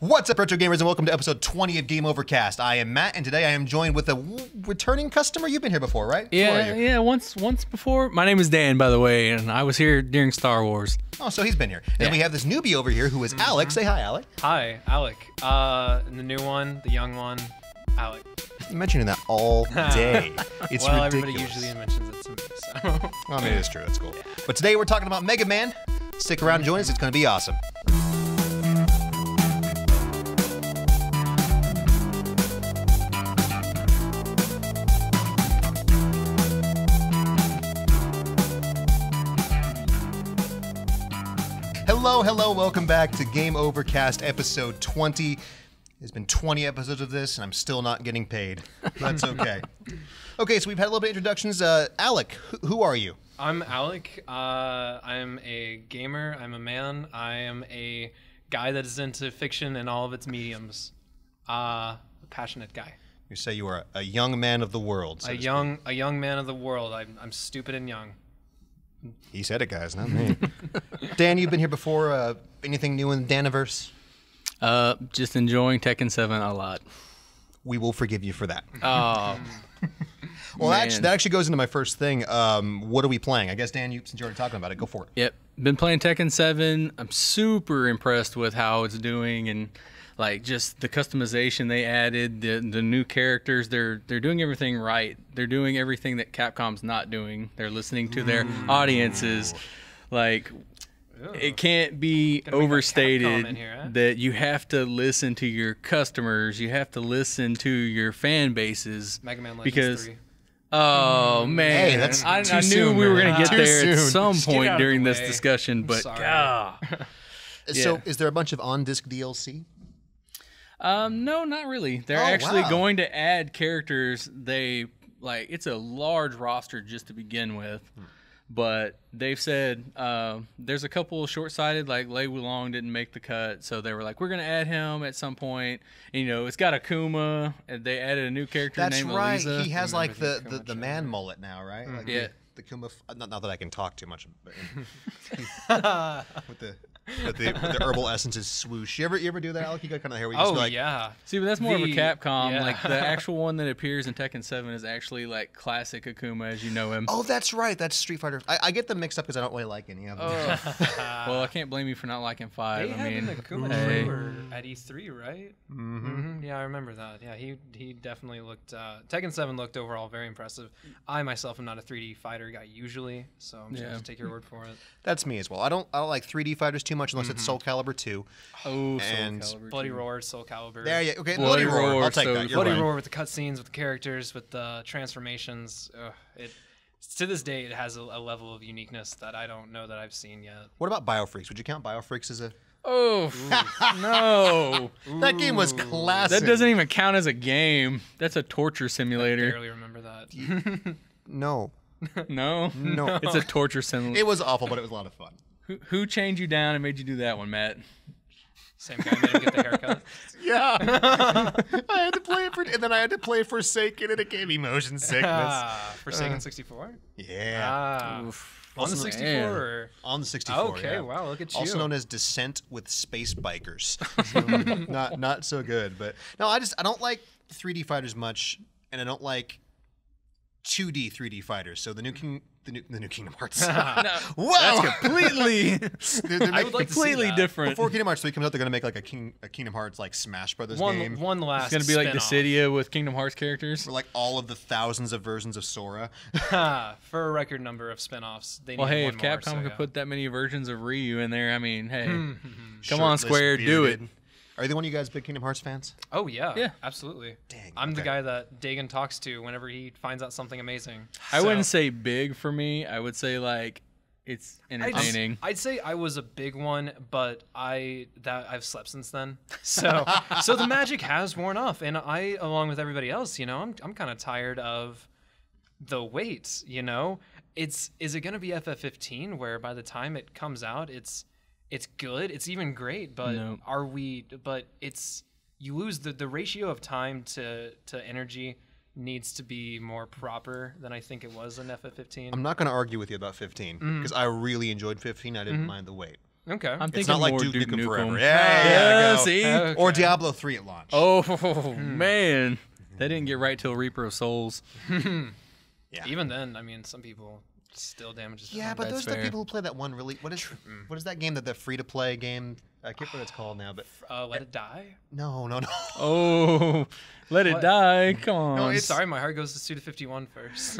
What's up, retro gamers, and welcome to episode 20 of Game Overcast. I am Matt, and today I am joined with a returning customer. You've been here before, right? Yeah, once before. My name is Dan, by the way, and I was here during Star Wars. Oh, so he's been here. And then we have this newbie over here who is Alec. Say hi, Alec. Hi, Alec. And the new one, the young one, Alec. You're mentioning that all day. It's well, ridiculous. everybody usually mentions it to me, so. Well, I mean, it's true. That's cool. Yeah. But today we're talking about Mega Man. Stick around and join us. It's going to be awesome. Hello, welcome back to Game Overcast episode 20. There's been 20 episodes of this, and I'm still not getting paid. That's okay. Okay, so we've had a little bit of introductions. Alec, who are you? I'm Alec. I'm a gamer. I'm a man. I am a guy that is into fiction and all of its mediums. A passionate guy. You say you are a young man of the world. So a young man of the world. I'm stupid and young. He said it, guys, not me. Dan, you've been here before. Anything new in the Daniverse? Just enjoying Tekken 7 a lot. We will forgive you for that. Oh. Well, that actually goes into my first thing. What are we playing? I guess, Dan, since you're already talking about it, go for it. Yep. Been playing Tekken 7. I'm super impressed with how it's doing and like just the customization they added, the new characters. They're doing everything right. They're doing everything that Capcom's not doing. They're listening to their audiences. Like, it can't be overstated that you have to listen to your customers. You have to listen to your fan bases. Mega Man Legends because 3. Oh man, hey, that's I too knew soon, we were man. going to get Too there at soon. some Just get point out of during the this way. discussion, but So, is there a bunch of on-disc DLC? no, not really. They're actually going to add characters. It's a large roster just to begin with, but they've said there's a couple short-sighted, like Lei Wulong didn't make the cut, so they were like, we're going to add him at some point. And, it's got Akuma, and they added a new character named Elisa. That's right. He has like the man mullet now, right? Like yeah. The Kuma. Not that I can talk too much, but with the herbal essences swoosh. You ever do that, Alec? You got kind of hair where you just go like, yeah. See, but that's more of a Capcom. Yeah. Like, the actual one that appears in Tekken 7 is actually, like, classic Akuma as you know him. oh, that's right. That's Street Fighter. I get them mixed up because I don't really like any of them. Well, I can't blame you for not liking 5. They I had mean, an Akuma trailer at E3, right? Mm-hmm. Yeah, I remember that. Yeah, he definitely looked. Tekken 7 looked overall very impressive. I myself am not a 3D fighter guy usually, so I'm just going to take your word for it. That's me as well. I don't like 3D fighters too much unless it's Soul Calibur 2. Oh, and Soul Calibur. Bloody Roar, Soul Calibur. There you okay. Bloody Bloody Roar. Roar, I'll take so that. You're Bloody right. Roar with the cutscenes, with the characters, with the transformations. To this day, it has a level of uniqueness that I don't know that I've seen yet. What about Biofreaks? Would you count Biofreaks as a? Oh, no. That game was classic. That doesn't even count as a game. That's a torture I simulator. barely remember that. No. No? No. It's a torture simulator. It was awful, but it was a lot of fun. Who chained you down and made you do that one, Matt? Same guy made him get the haircut. Yeah. I had to play it and then I had to play Forsaken, and it gave me motion sickness. Forsaken 64? Yeah. On the 64? Or? On the 64. Okay, yeah. wow, look at you. Also known as Descent with Space Bikers. not so good, but no, I don't like 3D fighters much, and I don't like 2D 3D fighters. So the new Kingdom Hearts. Wow, that's completely. They're completely different. Before Kingdom Hearts 3 comes out, they're gonna make like a Kingdom Hearts like Smash Brothers game. One last. It's gonna be like Dissidia with Kingdom Hearts characters. For like all of the thousands of versions of Sora. For a record number of spin-offs. They need hey, one if more, Capcom could put that many versions of Ryu in there, I mean, hey, come Shirtless, on, Square, do it. bearded. Are either one of you guys big Kingdom Hearts fans? Oh yeah, yeah, absolutely. Dang, I'm the guy that Dagon talks to whenever he finds out something amazing. I wouldn't say big for me. I would say like it's entertaining. I'd say I was a big one, but I've slept since then. So the magic has worn off, and I, along with everybody else, I'm kind of tired of the wait. Is it gonna be FF15 where by the time it comes out, it's good, it's even great, but No. but you lose the ratio of time to energy needs to be more proper than I think it was in FF15. I'm not going to argue with you about 15 because I really enjoyed 15. I didn't mind the wait. Okay. I'm thinking It's not like more Duke Nukem Forever. Yeah, Yeah, go. see? Okay. Or Diablo 3 at launch. Oh, man. They didn't get right till Reaper of Souls. Yeah. Even then, I mean, some people still damages. Yeah, but That's those are the fair. people who play that one really. What is that game, that the free-to-play game? I can't remember what it's called now, but Let It Die. no. Oh, let it What? die. Come on. No, sorry, my heart goes to Suda51 first.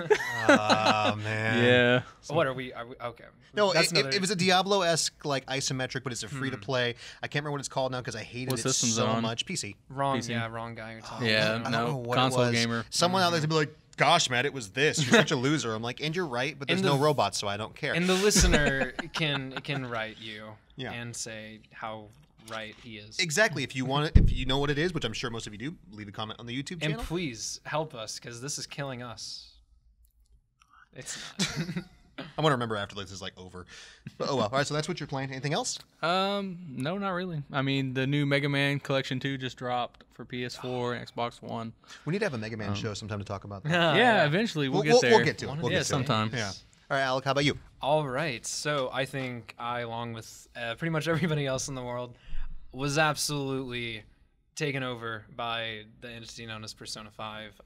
Oh man. Yeah. What are we okay? No, That's it was a Diablo-esque like isometric, but it's a free-to-play. I can't remember what it's called now because I hated What it system's so it on? much. PC. wrong. PC. Yeah, wrong guy. You're talking. Yeah, I don't no, know what console it was. gamer. Someone out there to be like, "Gosh, Matt, it was this. You're such a loser." I'm like, "And you're right, but there's And no the- robots, so I don't care." And the listener can write you Yeah. and say how right he is. Exactly. If you want it, if you know what it is, which I'm sure most of you do, leave a comment on the YouTube And channel. please help us because this is killing us. It's not. I'm gonna remember after this is like over. But oh well. All right. So that's what you're playing. Anything else? No, not really. I mean, the new Mega Man Collection 2 just dropped for PS4 and Xbox One. We need to have a Mega Man show sometime to talk about that. Yeah, eventually we'll get there. We'll get to it. One of We'll yeah, get to it. sometime. Yeah. All right, Alec. How about you? All right. So I think I, along with pretty much everybody else in the world, was absolutely taken over by the entity known as Persona 5.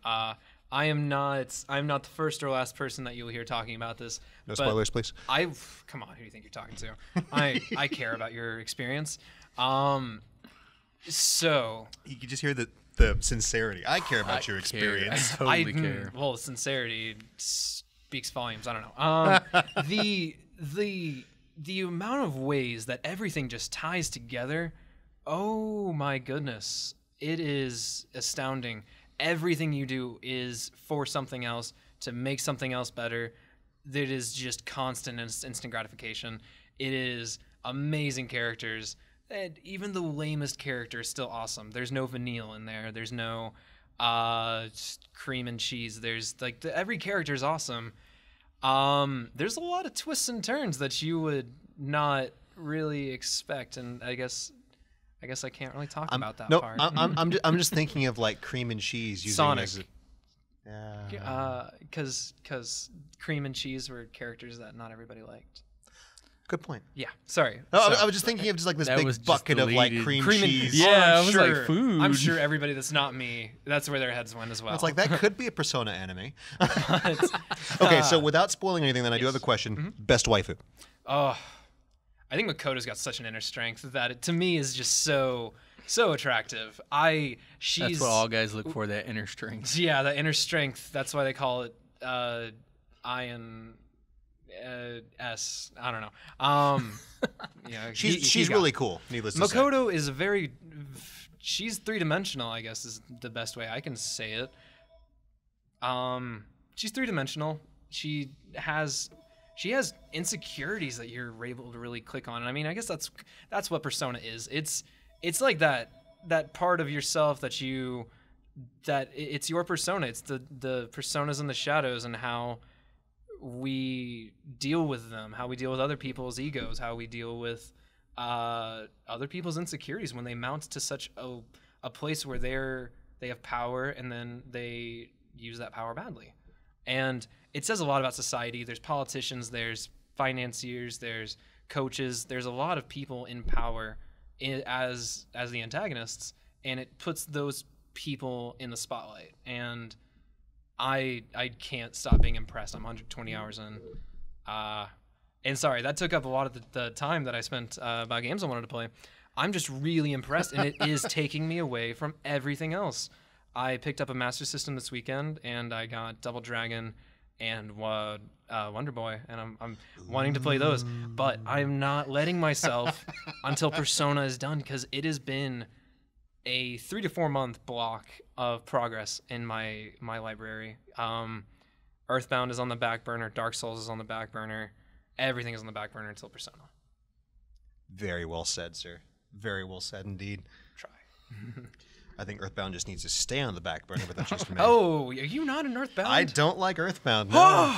I'm not the first or last person that you'll hear talking about this. No but spoilers, please. Come on, who do you think you're talking to? I care about your experience. So You can just hear the sincerity. I care about your experience. I totally care. Well, sincerity speaks volumes. I don't know. The amount of ways that everything just ties together. Oh my goodness, it is astounding. Everything you do is for something else, to make something else better. It is just constant and instant gratification. It is amazing characters. And even the lamest character is still awesome. There's no vanille in there. There's no just cream and cheese. There's like every character is awesome. There's a lot of twists and turns that you would not really expect, and I guess I can't really talk about that part. I'm just thinking of like cream and cheese using Sonic. as a, Because cream and cheese were characters that not everybody liked. good point. Yeah, sorry. No, So- I was just thinking of just like this That big was just bucket of like deleted. cream and cheese. Yeah, I'm I was like, food. I'm sure everybody that's not me, that's where their heads went as well. It's like that could be a Persona anime. Okay, so without spoiling anything, then I do have a question. Best waifu. Oh, I think Makoto's got such an inner strength that it, to me, is just so attractive. She's That's what all guys look for, that inner strength. yeah, that inner strength. That's why they call it Iron S. I don't know. Yeah, She's really cool. Needless to say. Makoto is she's three-dimensional, I guess is the best way I can say it. She's three-dimensional. She has insecurities that you're able to really click on. And I mean, I guess that's what Persona is. It's like that part of yourself that it's your persona. It's the personas in the shadows and how we deal with them, how we deal with other people's egos, how we deal with other people's insecurities when they mount to such a place where they have power and then they use that power badly. And it says a lot about society. There's politicians, there's financiers, there's coaches, there's a lot of people in power as the antagonists, and it puts those people in the spotlight. And I can't stop being impressed. I'm 120 hours in. And sorry, that took up a lot of the time that I spent about games I wanted to play. I'm just really impressed, and it is taking me away from everything else. I picked up a Master System this weekend, and I got Double Dragon and Wonder Boy, and I'm wanting to play those. But I'm not letting myself until Persona is done, because it has been a 3 to 4 month block of progress in my library. Earthbound is on the back burner. Dark Souls is on the back burner. Everything is on the back burner until Persona. Very well said, sir. Very well said indeed. Try. I think Earthbound just needs to stay on the back burner, but that's just me. Oh, are you not an Earthbound? I don't like Earthbound. No.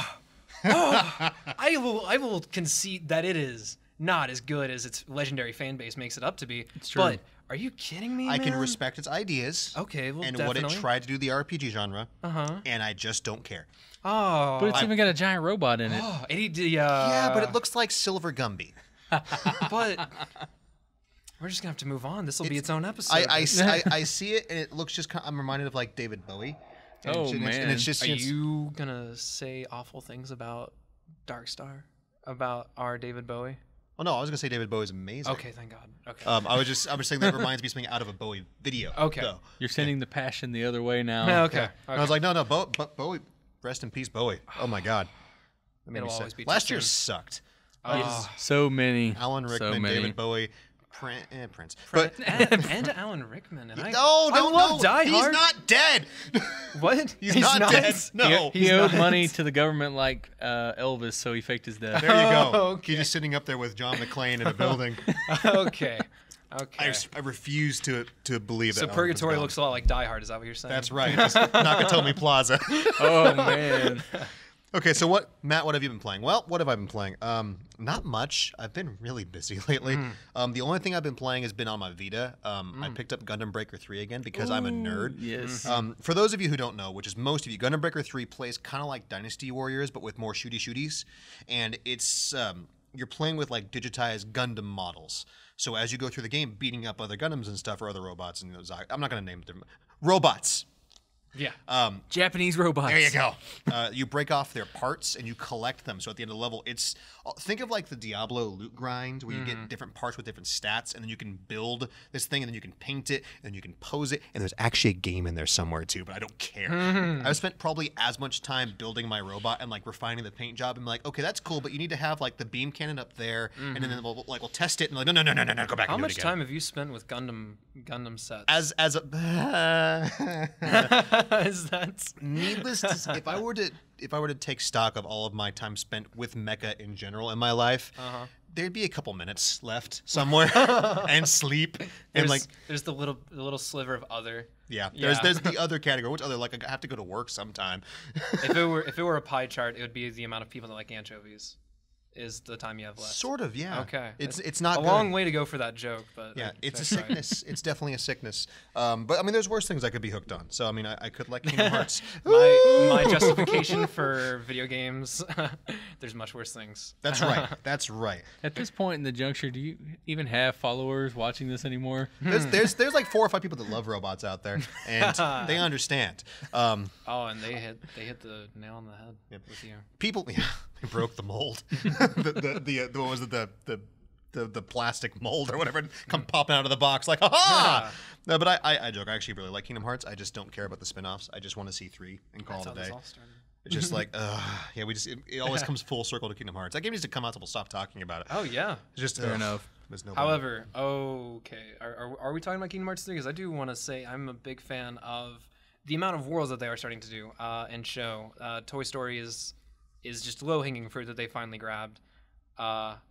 I will concede that it is not as good as its legendary fan base makes it up to be. It's true. But are you kidding me, I can man? respect its ideas. Okay, well, and definitely. what it tried to do the RPG genre. Uh-huh. And I just don't care. Oh. But it's even got a giant robot in it. Oh, Yeah, but it looks like Silver Gumby. But we're just gonna have to move on. This will be its own episode. I see it, and it looks just. I'm reminded of like David Bowie. And man, it's just. Are you gonna say awful things about Dark Star, about our David Bowie? Oh no, I was gonna say David Bowie's amazing. Okay, thank God. Okay. I was saying that reminds me of something out of a Bowie video. Okay. Though. You're sending the passion the other way now. Okay. And I was like, no, Bowie, rest in peace, Bowie. Oh my God. That made It'll me sick. always be too Last year soon. sucked. So many. Alan Rickman, so many. David Bowie, Prince. But and Alan Rickman. And I no, Die he's Hard. not dead. What? He's not dead. No. He owed money to the government like Elvis, so he faked his death. There you go. Okay. He's just sitting up there with John McClane in a building. Okay. Okay. I refuse to believe that. So Alan Purgatory was looks a gone. lot like Die Hard. Is that what you're saying? That's right. It's Nakatomi Plaza. Oh man. Okay, so Matt, what have you been playing? Well, what have I been playing? Not much. I've been really busy lately. The only thing I've been playing has been on my Vita. I picked up Gundam Breaker 3 again because I'm a nerd. Yes. For those of you who don't know, which is most of you, Gundam Breaker 3 plays kind of like Dynasty Warriors, but with more shooties. And it's you're playing with like digitized Gundam models. So as you go through the game, beating up other Gundams and stuff, or other robots, and I'm not going to name them. Robots. Yeah. Japanese robots. There you go. You break off their parts and you collect them. So at the end of the level, think of like the Diablo loot grind where you get different parts with different stats, and then you can build this thing, and then you can paint it, and then you can pose it, and there's actually a game in there somewhere too, but I don't care. I've spent probably as much time building my robot and like refining the paint job, and like, okay, that's cool, but you need to have like the beam cannon up there, and then we'll test it, and like, no, go back. How and do it much again. time have you spent with Gundam sets? As a Is that needless to say, if I were to take stock of all of my time spent with mecha in general in my life, there'd be a couple minutes left somewhere, and sleep, and there's the little sliver of other. Yeah, there's the other category. Which other, like, I have to go to work sometime. If it were a pie chart, it would be the amount of people that like anchovies. Is the time you have left. Sort of, yeah. Okay. It's not a long way to go for that joke, but yeah, it's a sickness. It's definitely a sickness. But I mean, there's worse things I could be hooked on. So I mean, I could like Kingdom Hearts. my justification for video games. There's much worse things. That's right. That's right. At this point in the juncture, do you even have followers watching this anymore? There's like 4 or 5 people that love robots out there, and they understand. Oh, and they hit the nail on the head with you. People, yeah, they broke the mold. the what was it, the plastic mold or whatever come popping out of the box like, ha! No, but I joke. I actually really like Kingdom Hearts. I just don't care about the spin-offs. I just want to see 3 and call it a day. It's just like, yeah, it always comes full circle to Kingdom Hearts. That game needs to come out so we'll stop talking about it. Oh yeah, it's just fair enough. However, okay, are we talking about Kingdom Hearts 3? Because I do want to say I'm a big fan of the amount of worlds that they are starting to do and show. Toy Story is just low-hanging fruit that they finally grabbed. Or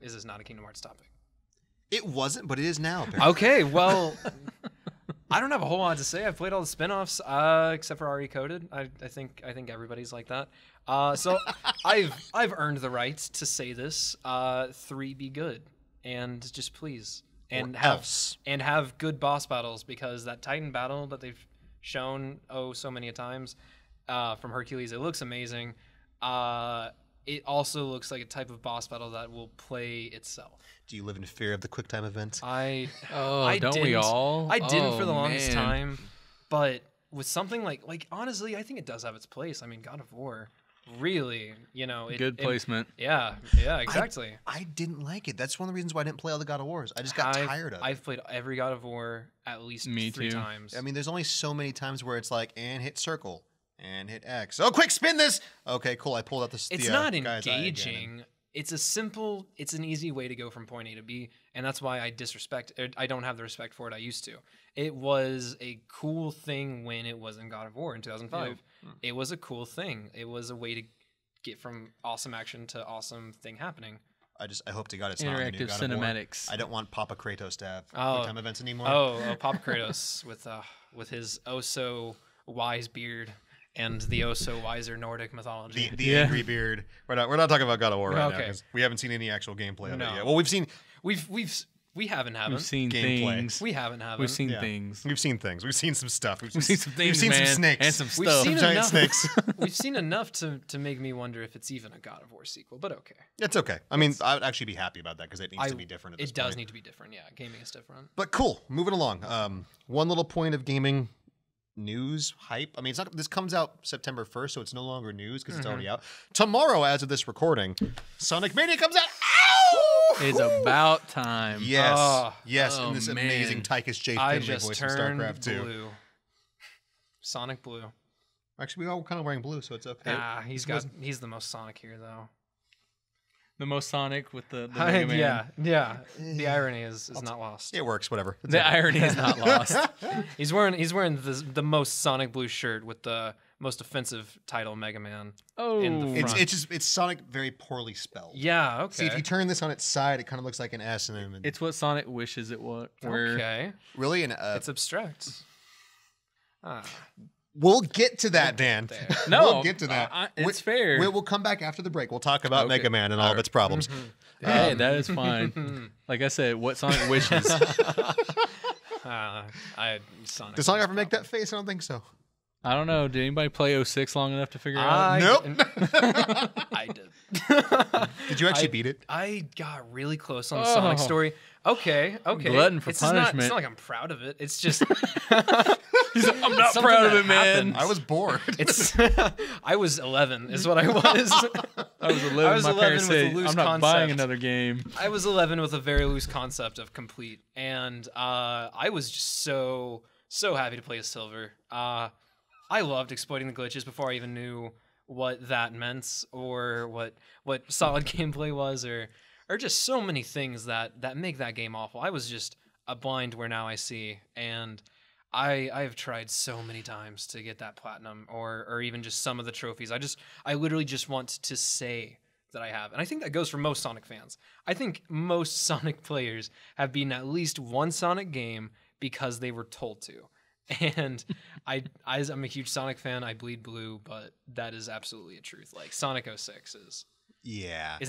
is this not a Kingdom Hearts topic? It wasn't, but it is now. Apparently. Okay, well, I don't have a whole lot to say. I've played all the spin-offs, except for RE Coded. I think everybody's like that. So I've earned the right to say this. 3 be good, and just please, and have good boss battles, because that Titan battle that they've shown so many times from Hercules, it looks amazing. It also looks like a type of boss battle that will play itself. Do you live in fear of the QuickTime event? Don't we all? I didn't for the longest time, but with something like honestly, I think it does have its place. I mean, God of War, really, good placement. Yeah, exactly. I didn't like it. That's one of the reasons why I didn't play all the God of Wars. I just got tired of it. I've played every God of War at least 3 times. I mean, there's only so many times where it's like, and hit circle. And hit X. Oh, quick, spin this! Okay, cool. I pulled out the It's not engaging. It's an easy way to go from point A to B, and that's why I don't have the respect for it I used to. It was a cool thing when it was in God of War in 2005. Yeah. It was a cool thing. It was a way to get from awesome action to awesome thing happening. I hope to God it's not interactive cinematics. I don't want Papa Kratos to have QuickTime events anymore. Oh, Papa Kratos with his so wise beard. And the so wiser Nordic mythology. The angry beard. We're not talking about God of War right now, because we haven't seen any actual gameplay of it yet. Well, we've We haven't. We've seen Gameplay. things. We haven't. We've seen Yeah. things. We've seen things. We've seen some stuff. We've seen some things, We've seen man, some snakes. and some We've stuff. seen giant enough. snakes. We've seen enough to make me wonder if it's even a God of War sequel. But okay, It's okay. I mean, I would actually be happy about that because it needs to be different at this it does point. need to be different. Yeah, gaming is different. But cool. Moving along. One little point of gaming news hype. I mean, it's not. This comes out September 1st, so it's no longer news because it's already out. Tomorrow, as of this recording, Sonic Mania comes out. Ow! It's about time. Yes, yes, oh, and this man. amazing Tychus J. I Finley just voice from turned StarCraft 2. blue. Sonic Blue. Actually, we all kind of wearing blue, so it's okay. He's the most Sonic here though. The most Sonic with the Mega Man. Yeah. The irony is not lost. It works. Whatever. It's The okay. irony is not lost. He's wearing the most Sonic Blue shirt with the most offensive title, Mega Man. Oh, In the front. It's Sonic very poorly spelled. Yeah. Okay. See, if you turn this on its side, it kind of looks like an S and then it's what Sonic wishes it was. okay. really It's abstract. We'll get to that, Dan. No, we'll get to that. it's fair. We'll come back after the break. We'll talk about Okay. Mega Man and all of its problems. Hey, that is fine. Like I said, what Sonic wishes. Sonic. Does Sonic ever make that face? I don't think so. I don't know. Did anybody play 06 long enough to figure out? Nope. I did. Did you actually beat it? I got really close on the Sonic story. Okay. Glutton for It's punishment. not like I'm proud of it. It's just I'm not proud of it, man. I was bored. it's. I was 11, is what I was. I was 11. I was my 11 parents with a said, loose I'm not buying concept. another game. I was 11 with a very loose concept of complete, and I was just so happy to play as Silver. I loved exploiting the glitches before I even knew what that meant or what solid gameplay was or just so many things that make that game awful. I was just a blind where now I see, and I have tried so many times to get that platinum or even just some of the trophies. I literally just want to say that I have. And I think that goes for most Sonic fans. I think most Sonic players have beaten at least one Sonic game because they were told to. And I'm a huge Sonic fan. I bleed blue, but that is absolutely a truth. Like Sonic 06 is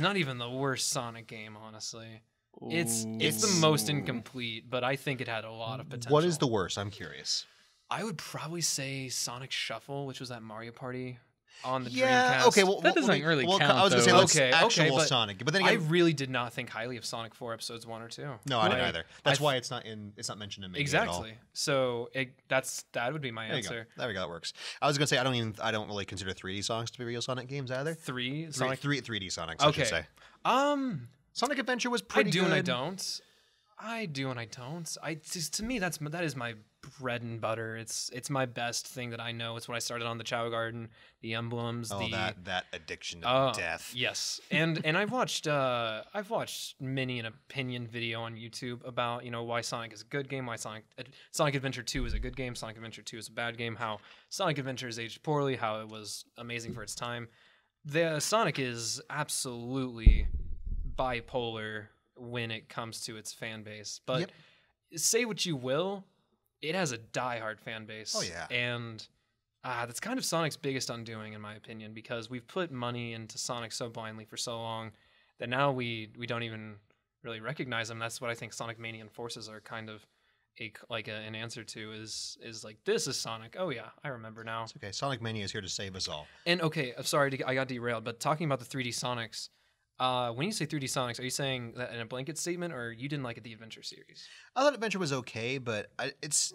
not even the worst Sonic game, honestly. It's the most incomplete, but I think it had a lot of potential. What is the worst? I'm curious. I would probably say Sonic Shuffle, which was that Mario Party on the Yeah. Dreamcast. Okay. Well, That doesn't really count, I was gonna say though. let's Okay, actual but Sonic, but then I again, really did not think highly of Sonic 4 episodes 1 or 2. no, I didn't Like, either. That's why it's not mentioned in Mega at all. Exactly. So that would be my There you go. answer. There we go. That works. I was gonna say I don't really consider 3D Sonics to be real Sonic games either. Sonic. 3D Sonics. I should say. Sonic Adventure was pretty good. I do and I don't. I do and I don't. To me that is my bread and butter. It's my best thing that I know. It's what I started on the Chow Garden, the emblems, that addiction to death. Yes. And I've watched many an opinion video on YouTube about, why Sonic is a good game, why Sonic Adventure 2 is a good game, Sonic Adventure 2 is a bad game, how Sonic Adventure is aged poorly, how it was amazing for its time. The Sonic is absolutely bipolar when it comes to its fan base. But say what you will, it has a diehard fan base. Oh, yeah. And that's kind of Sonic's biggest undoing, in my opinion, because we've put money into Sonic so blindly for so long that now we don't even really recognize him. That's what I think Sonic Mania and Forces are kind of an answer to is like, this is Sonic. Oh, yeah, I remember now. It's okay. Sonic Mania is here to save us all. And, okay, I'm sorry, I got derailed, but talking about the 3D Sonics, when you say 3D Sonics, are you saying that in a blanket statement, or you didn't like the Adventure series? I thought Adventure was okay, but it's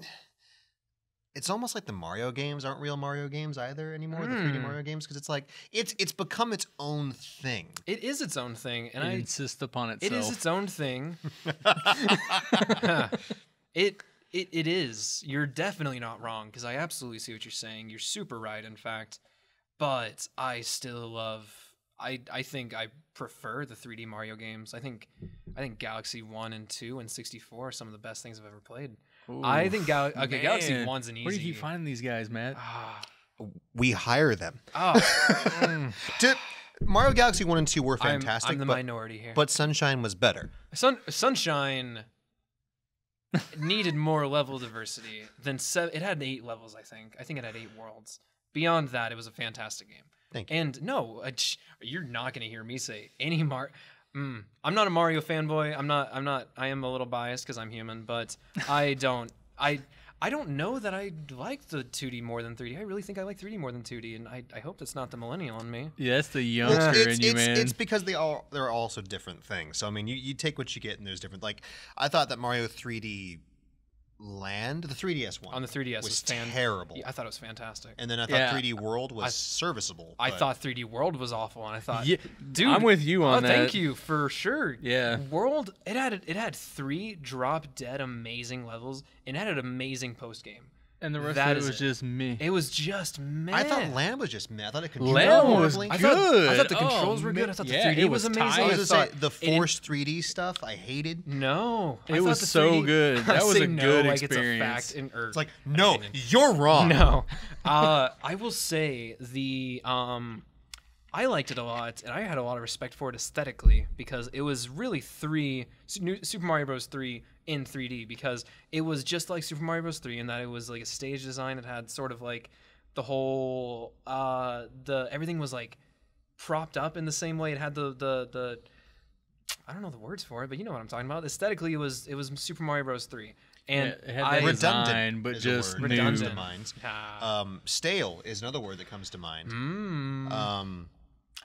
almost like the Mario games aren't real Mario games either anymore. The 3D Mario games, because it's like it's become its own thing. It is its own thing, and I insist upon itself. It is its own thing. It is. You're definitely not wrong, because I absolutely see what you're saying. You're super right, in fact. But I still love. I think I prefer the 3D Mario games. I think Galaxy 1 and 2 and 64 are some of the best things I've ever played. Ooh, I think Galaxy 1's an easy. Where do you find these guys, Matt? We hire them. Oh. Mario Galaxy 1 and 2 were fantastic. I'm the minority here. But Sunshine was better. Sunshine needed more level diversity than it had 8 levels, I think. I think it had 8 worlds. Beyond that, it was a fantastic game. Thank you. And no, you're not going to hear me say I'm not a Mario fanboy. I am a little biased because I'm human, but I don't know that I like the 2D more than 3D. I really think I like 3D more than 2D, and I hope that's not the millennial in me. Yeah, that's the youngster in you, man. It's because they're also different things. So I mean, you take what you get, and there's different. Like I thought that Mario 3D Land, the 3DS one, on the 3DS was terrible. Yeah, I thought it was fantastic. And then I thought 3D World was serviceable. I thought 3D World was awful, and I thought, dude, I'm with you on that. Thank you for sure. Yeah, World it had 3 drop dead amazing levels, and it had an amazing post game. And the rest of it was just meh. It was just meh. I thought Land was just meh. I thought it controlled Land was horribly. good. I thought the controls were good. I thought the 3D was amazing. I was I gonna say the forced 3D stuff I hated. No, it was so good. That was a good experience. Like it's a fact it's like no, you're wrong. No, I will say the I liked it a lot, and I had a lot of respect for it aesthetically because it was really Super Mario Bros. 3 in 3D, because it was just like Super Mario Bros. 3 in that it was like a stage design. It had sort of like the whole everything was like propped up in the same way. It had the I don't know the words for it, but you know what I'm talking about. Aesthetically, it was Super Mario Bros. 3. And it had that design, but just redundant. Stale is another word that comes to mind.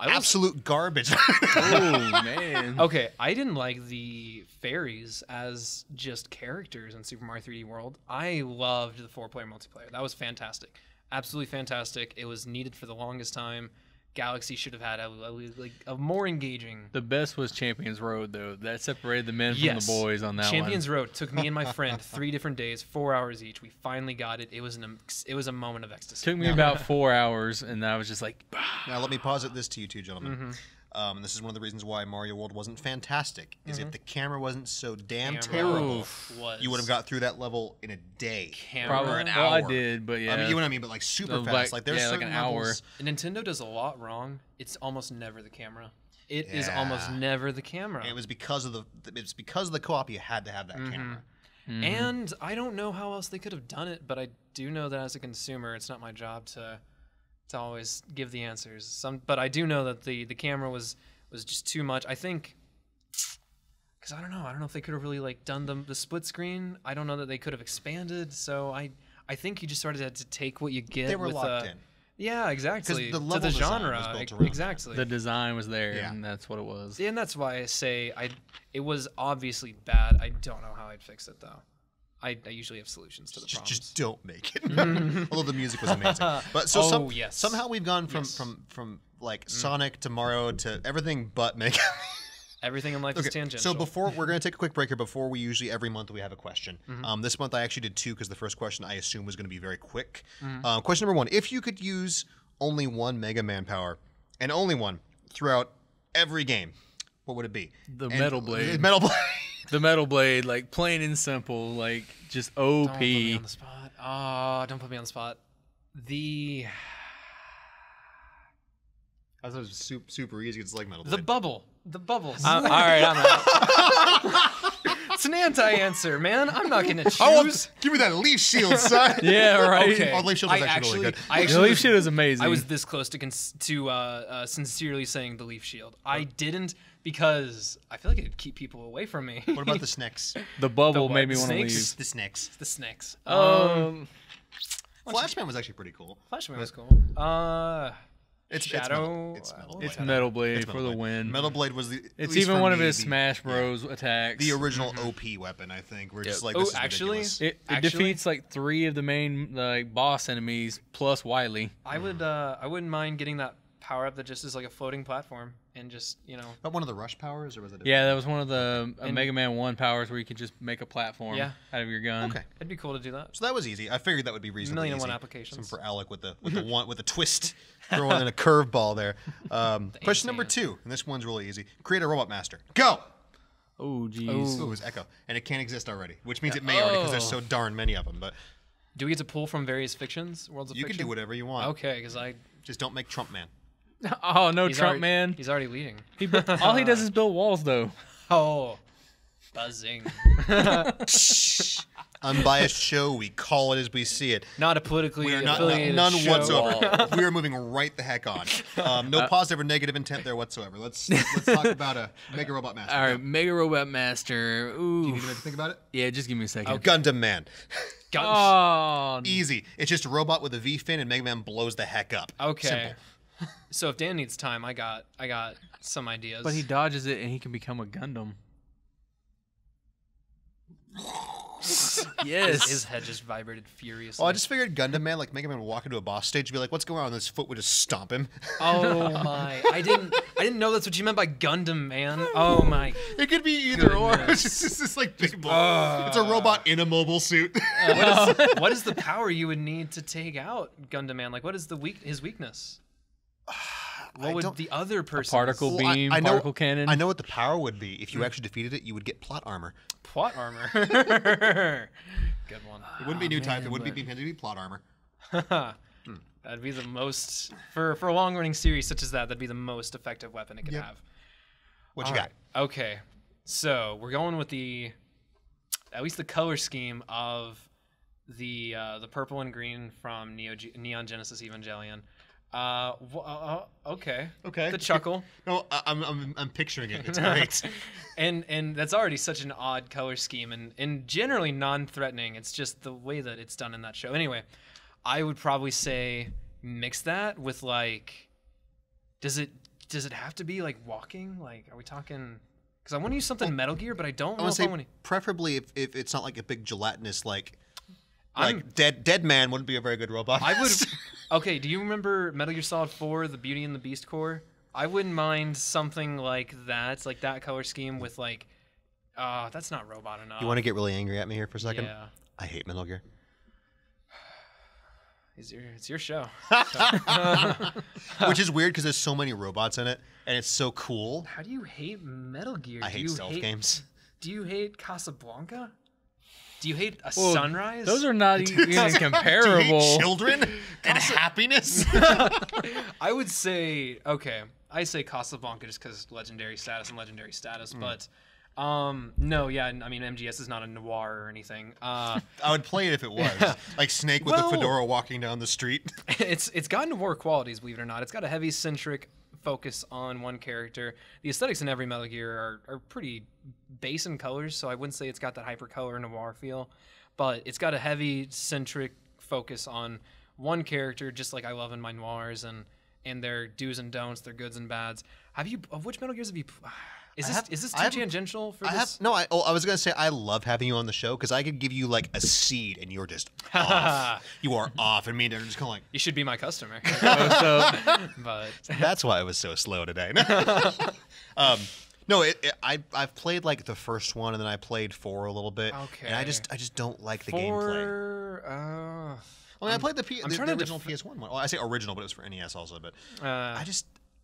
Absolute garbage. Oh man. Okay, I didn't like the fairies as just characters in Super Mario 3D World. I loved the 4-player multiplayer. That was fantastic. Absolutely fantastic. It was needed for the longest time. Galaxy should have had a more engaging. The best was Champions Road, though. That separated the men from the boys on that Champions Road took me and my friend 3 different days, 4 hours each. We finally got it. It was a moment of ecstasy. Took me about 4 hours, and I was just like. Now let me posit this to you two gentlemen. This is one of the reasons why Mario World wasn't fantastic. Is if the camera wasn't so damn terrible, you would have got through that level in a day, or an hour. Well, I did, but yeah. I mean, you know what I mean, but like super fast. Like there's certain like an hour. levels. Nintendo does a lot wrong. It's almost never the camera. It is almost never the camera. And it was because of the co-op. You had to have that camera. And I don't know how else they could have done it, but I do know that as a consumer, it's not my job to always give the answers. But I do know that the camera was just too much. I think because I don't know if they could have really like done the split screen. I don't know that they could have expanded. So I think you just sort of had to take what you get. They were locked in. Yeah, exactly. The level to the genre, was built around exactly. The design was there, and that's what it was. Yeah, and that's why I say it was obviously bad. I don't know how I'd fix it though. I usually have solutions to the problems. Just don't make it. Although the music was amazing. But somehow we've gone from like Sonic to Mario to everything but Mega. Everything in life is tangential. So before we're going to take a quick break here. Before we usually every month we have a question. This month I actually did 2 because the first question I assume was going to be very quick. Question number 1: if you could use only one Mega Man power and only one throughout every game, what would it be? Metal Blade. Metal Blade. The Metal Blade, like plain and simple, like just OP. Don't put me on the spot. Oh, don't put me on the spot. I thought it was super easy. It's like Metal Blade. The bubbles. All right, I'm out. It's an anti-answer, man. I'm not gonna choose. Give me that leaf shield, son. Yeah, right. Okay. Oh, leaf shield was actually really good. The leaf shield is amazing. I was this close to sincerely saying the leaf shield. I didn't because I feel like it'd keep people away from me. What about the snakes? The bubble The made me what? want to Snakes? leave. The snakes. The snakes. Flashman was actually pretty cool. Flashman was cool. It's Shadow. It's Metal Blade for the win. Metal Blade was the. It's even one of his Smash Bros. Attacks. The original OP weapon, I think. We're just like, Oh, this is actually? ridiculous. It defeats like 3 of the main like boss enemies plus Wily. I wouldn't mind getting that power up that just is like a floating platform and just But one of the rush powers, or was it? Yeah, that was one of the Mega Man 1 powers where you could just make a platform out of your gun. Okay, it'd be cool to do that. so that was easy. I figured that would be reasonably easy. 1,000,001 applications. Some for Alec with the twist, throwing in a curveball there. Question number 2, and this one's really easy. Create a robot master. Go. Oh, jeez. Ooh, it was Echo, and it can't exist already, which means it may already because there's so darn many of them. But Do we get to pull from various fictions, worlds of you fiction? can do whatever you want. Okay, because Just don't make Trump Man. Oh, no, Trump already, man. He's already leading. All he does is build walls, though. Oh, buzzing. unbiased show. We call it as we see it. Not a politically We are not affiliated none show. whatsoever. We are moving right the heck on. No positive or negative intent there whatsoever. Let's talk about a Mega Robot Master. All right, Mega Robot Master. Ooh. Do you need a minute to think about it? Yeah, just give me a second. Gundam Man. Oh, Easy. It's just a robot with a V fin, and Mega Man blows the heck up. Okay. Simple. So if Dan needs time, I got some ideas. but he dodges it and he can become a Gundam. Yes. His head just vibrated furiously. Well, I just figured Gundam Man, like Mega Man would walk into a boss stage and be like, "What's going on?" And his foot would just stomp him. Oh my! I didn't know that's what you meant by Gundam Man. Oh my! It could be either or. Goodness. It's just this like big ball. It's a robot in a mobile suit. What is the power you would need to take out Gundam Man? Like, what is his weakness? What would the other person? particle Well, beam, I know, particle cannon. I know what the power would be. If you actually defeated it, you would get plot armor. Plot armor. Good one. It wouldn't be new type. It wouldn't be beam cannon. It would be plot armor. That'd be the most for a long running series such as that. That'd be the most effective weapon it could have. What you All got? right. Okay, so we're going with at least the color scheme of the purple and green from Neon Genesis Evangelion. Okay. Okay. The chuckle. No, I'm picturing it. It's great. and that's already such an odd color scheme and generally non-threatening. It's just the way that it's done in that show. Anyway, I would probably say mix that with like, does it have to be like walking? Like, are we talking? Because I want to use something Metal Gear, but I don't know if I want to. Preferably if it's not like a big gelatinous like Dead Man wouldn't be a very good robot. I would. Okay, do you remember Metal Gear Solid 4, the Beauty and the Beast core? I wouldn't mind something like that, like that color scheme with like, that's not robot enough. You want to get really angry at me here for a second? Yeah. I hate Metal Gear. It's your show. Which is weird because there's so many robots in it, and it's so cool. How do you hate Metal Gear? I hate stealth games. Do you hate Casablanca? Do you hate Sunrise? Those are not even Do you comparable. hate children and happiness? I would say, okay, I say Casablanca just because legendary status, but no, yeah, I mean MGS is not a noir or anything. I would play it if it was like Snake with the fedora walking down the street. It's got noir qualities, believe it or not. It's got a heavy centric focus on one character. The aesthetics in every Metal Gear are pretty base in colors, so I wouldn't say it's got that hypercolor noir feel, but it's got a heavy centric focus on one character, just like I love in my noirs and their do's and don'ts, their goods and bads. Of which Metal Gears have you? Is this too tangential for this? I was gonna say I love having you on the show because I could give you like a seed and you're just off. You are off, and me and Darren are just kind of like. You should be my customer. But That's why I was so slow today. No, I've played like the first one and then I played 4 a little bit. Okay. And I just don't like the gameplay. I mean, I played the original PS1 one. Well, I say original, but it was for NES also. But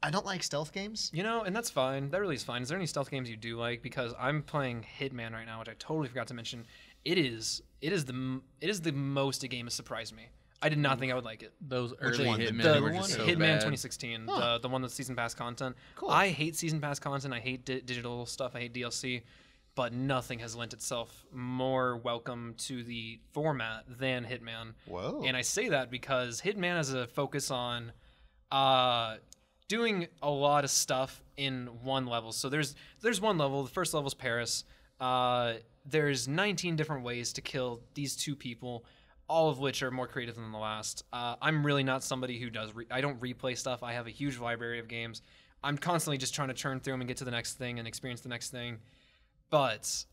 I don't like stealth games. You know, and that's fine. That really is fine. Is there any stealth games you do like? Because I'm playing Hitman right now, which I totally forgot to mention. It is the most a game has surprised me. I did not think I would like it. Those early one? Hitmen The were just so Hitman bad. 2016, the one that's season pass content. Cool. I hate season pass content. I hate digital stuff. I hate DLC. But nothing has lent itself more welcome to the format than Hitman. Whoa. And I say that because Hitman has a focus on doing a lot of stuff in one level. So there's one level. The first level is Paris. There's 19 different ways to kill these 2 people, all of which are more creative than the last. I'm really not somebody who does. I don't replay stuff. I have a huge library of games. I'm constantly just trying to churn through them and get to the next thing and experience the next thing. But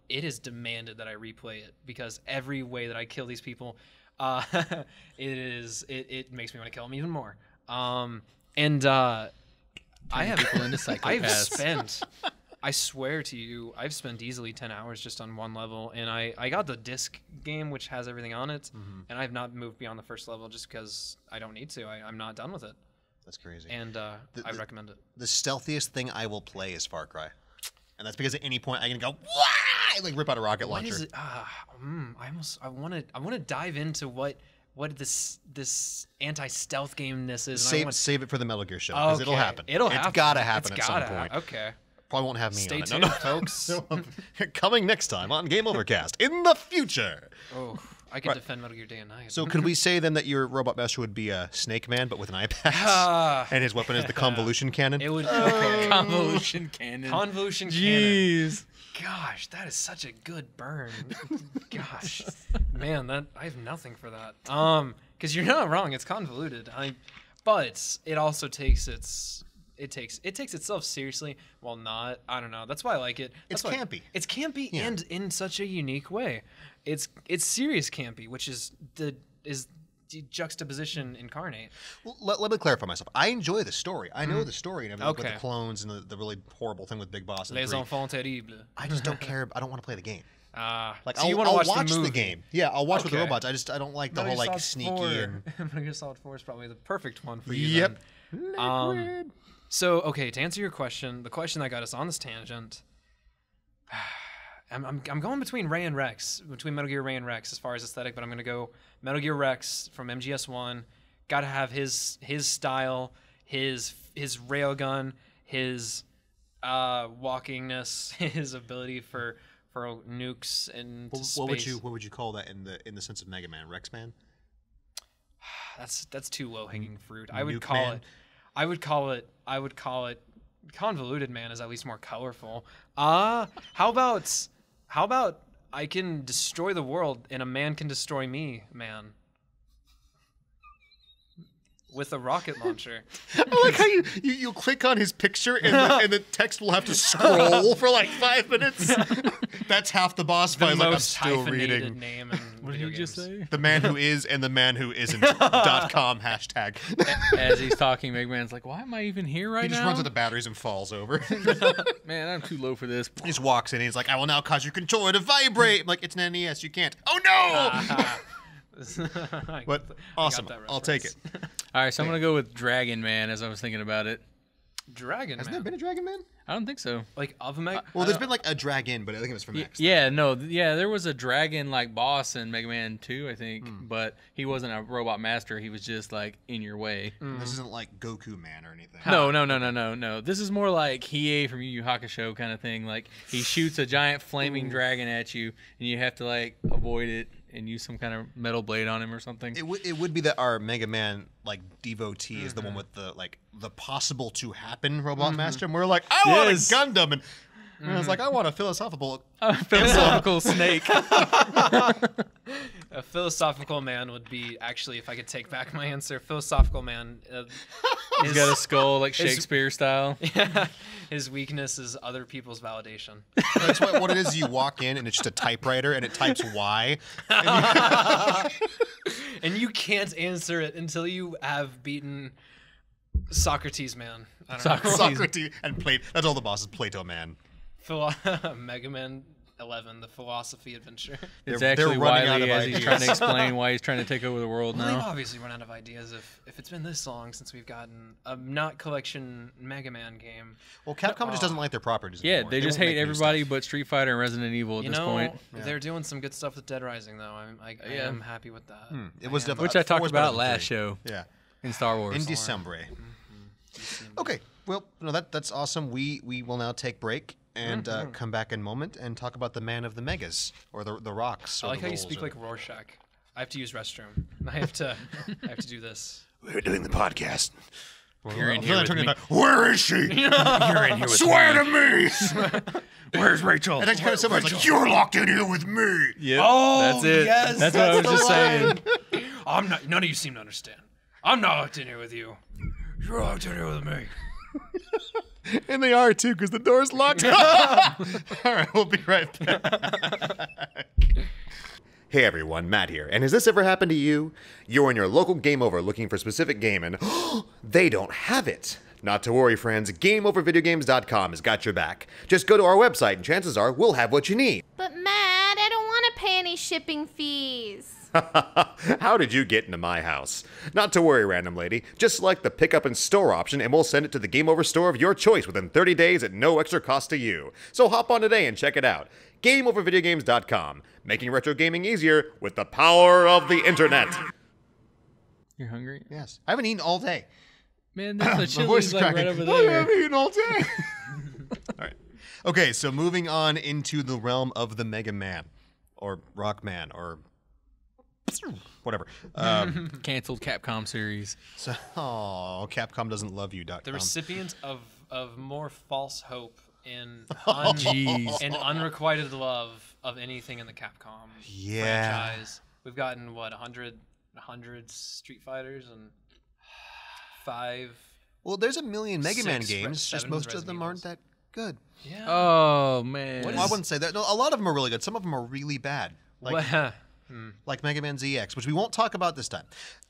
it is demanded that I replay it because every way that I kill these people, it makes me want to kill them even more. I swear to you, I've spent easily 10 hours just on one level, and I got the disc game, which has everything on it, and I've not moved beyond the first level just because I don't need to. I'm not done with it. That's crazy. And I recommend it. The stealthiest thing I will play is Far Cry. And that's because at any point I can go, wah! Like rip out a rocket launcher. What is it? I want to dive into what this anti-stealth game-ness is. Save it for the Metal Gear show, because Okay. it'll happen. It'll happen. It's gotta happen at some point. Okay. Probably won't have me Stay on it. tuned, folks. Coming next time on Game Overcast in the future. Oh, I can defend Metal Gear Day and Night. So could we say then that your Robot Master would be a Snake Man, but with an eye patch, and his weapon is the convolution cannon? It would okay. Convolution cannon. Convolution cannon. Jeez. Gosh, that is such a good burn. Gosh, man, that I have nothing for that. Because you're not wrong. It's convoluted. But it also takes itself seriously while not. I don't know. That's why I like it. It's campy. It's campy and in such a unique way. It's serious campy, which is the juxtaposition incarnate. Well, let me clarify myself. I enjoy the story. I know the story and everything with Okay. the clones and the really horrible thing with Big Boss. Les enfants terribles. I just don't care. I don't want to play the game. Like So so I'll watch watch the, movie. game. Yeah, I'll watch with the Okay. robots. I don't like the whole like sneaky and. Metal Gear Solid 4 is probably the perfect one for you. Yep. Then. So okay, to answer your question, the question that got us on this tangent, I'm going between Ray and Rex, between Metal Gear Ray and Rex as far as aesthetic, but I'm gonna go Metal Gear Rex from MGS1. Got to have his style, his railgun, his walkingness, his ability for nukes and space. What would you call that in the sense of Mega Man? Rex Man? That's too low hanging fruit. Nuke I would call it convoluted man is at least more colorful. How about I can destroy the world and a man can destroy me, man. With a rocket launcher. I like how you click on his picture and the text will have to scroll for like 5 minutes. That's half the boss fight. Like I'm still reading. Name in What did video you just games. say? The man who is and the man who isn't .com hashtag. As he's talking, Mega Man's like, why am I even here right He now? just runs out of batteries and falls over. Man, I'm too low for this. He just walks in and he's like, I will now cause your controller to vibrate. I'm like, it's an NES, you can't. Oh no! But awesome. I'll take it. All right, so I'm going to go with Dragon Man as I was thinking about it. Dragon Hasn't Man. there been a Dragon Man? I don't think so. Like of a Meg? Well, there's been like a dragon, but I think it was from X. There was a dragon like boss in Mega Man 2, I think, but he wasn't a robot master. He was just like in your way. This isn't like Goku Man or anything. No. This is more like Hiei from Yu Yu Hakusho kind of thing. Like he shoots a giant flaming dragon at you, and you have to like avoid it and use some kind of metal blade on him or something. It would be that our Mega Man like devotee is the one with the like the possible to happen robot master, and we're like, I want a Gundam, and I was like, I want a philosophical Snake. A philosophical man would be actually, if I could take back my answer, philosophical man. He's got a skull like Shakespeare style. Yeah, his weakness is other people's validation. That's what it is. You walk in and it's just a typewriter and it types Y. And you can't answer it until you have beaten Socrates Man. I don't know. Socrates and Plato. That's all the bosses. Plato Man. Mega Man 11, the philosophy adventure. It's They're actually running out Wily of as he's ideas. trying to explain why he's trying to take over the world Well, they've now. obviously run out of ideas if it's been this long since we've gotten a not collection Mega Man game. Well, Capcom just doesn't like their properties Yeah, anymore. they just won't hate make new everybody stuff. but Street Fighter and Resident Evil at You this know, point, they're doing some good stuff with Dead Rising, though. I am happy with that. It was definitely which I talked four's better about than last 3. show Yeah. in Star Wars. In December. Okay. Well, no, that's awesome. We will now take break and come back in a moment and talk about the man of the megas or the rocks. I or like the how you rolls speak or- like Rorschach. I have to use restroom. I have to do this. We're doing the podcast. You're in here with me. Where is she? You're in here with Swear me. to me! Where's Rachel? And that's kind of similar. It's like, you're locked in here with me. Yep, Oh, that's it. yes, that's what I was that's just the saying. I'm not. None of you seem to understand. I'm not locked in here with you. You're locked in here with me. And they are, too, because the door's locked. All right, we'll be right back. Hey everyone, Matt here. And has this ever happened to you? You're in your local Game Over looking for a specific game and they don't have it. Not to worry, friends. GameOverVideogames.com has got your back. Just go to our website and chances are we'll have what you need. But Matt, I don't want to pay any shipping fees. How did you get into my house? Not to worry, random lady. Just select the pick up and store option and we'll send it to the Game Over store of your choice within 30 days at no extra cost to you. So hop on today and check it out. GameOverVideogames.com. Making retro gaming easier with the power of the internet. You're hungry? Yes. I haven't eaten all day. Man, there's a My voice Chili's is like cracking. right over I there. haven't eaten all day. All right. Okay, so moving on into the realm of the Mega Man, or Rockman, or whatever. Canceled Capcom series. So, Capcom doesn't love you. The recipient of more false hope and Jeez. and unrequited love of anything in the Capcom franchise. We've gotten what 100 Street Fighters and 5. Well, there's a million Mega Man 6 games. Just 7 most of Resident them aren't Evils. that good. Yeah. Oh man. Well, I wouldn't say that. No, a lot of them are really good. Some of them are really bad. Well, Like Mega Man ZX, which we won't talk about this time.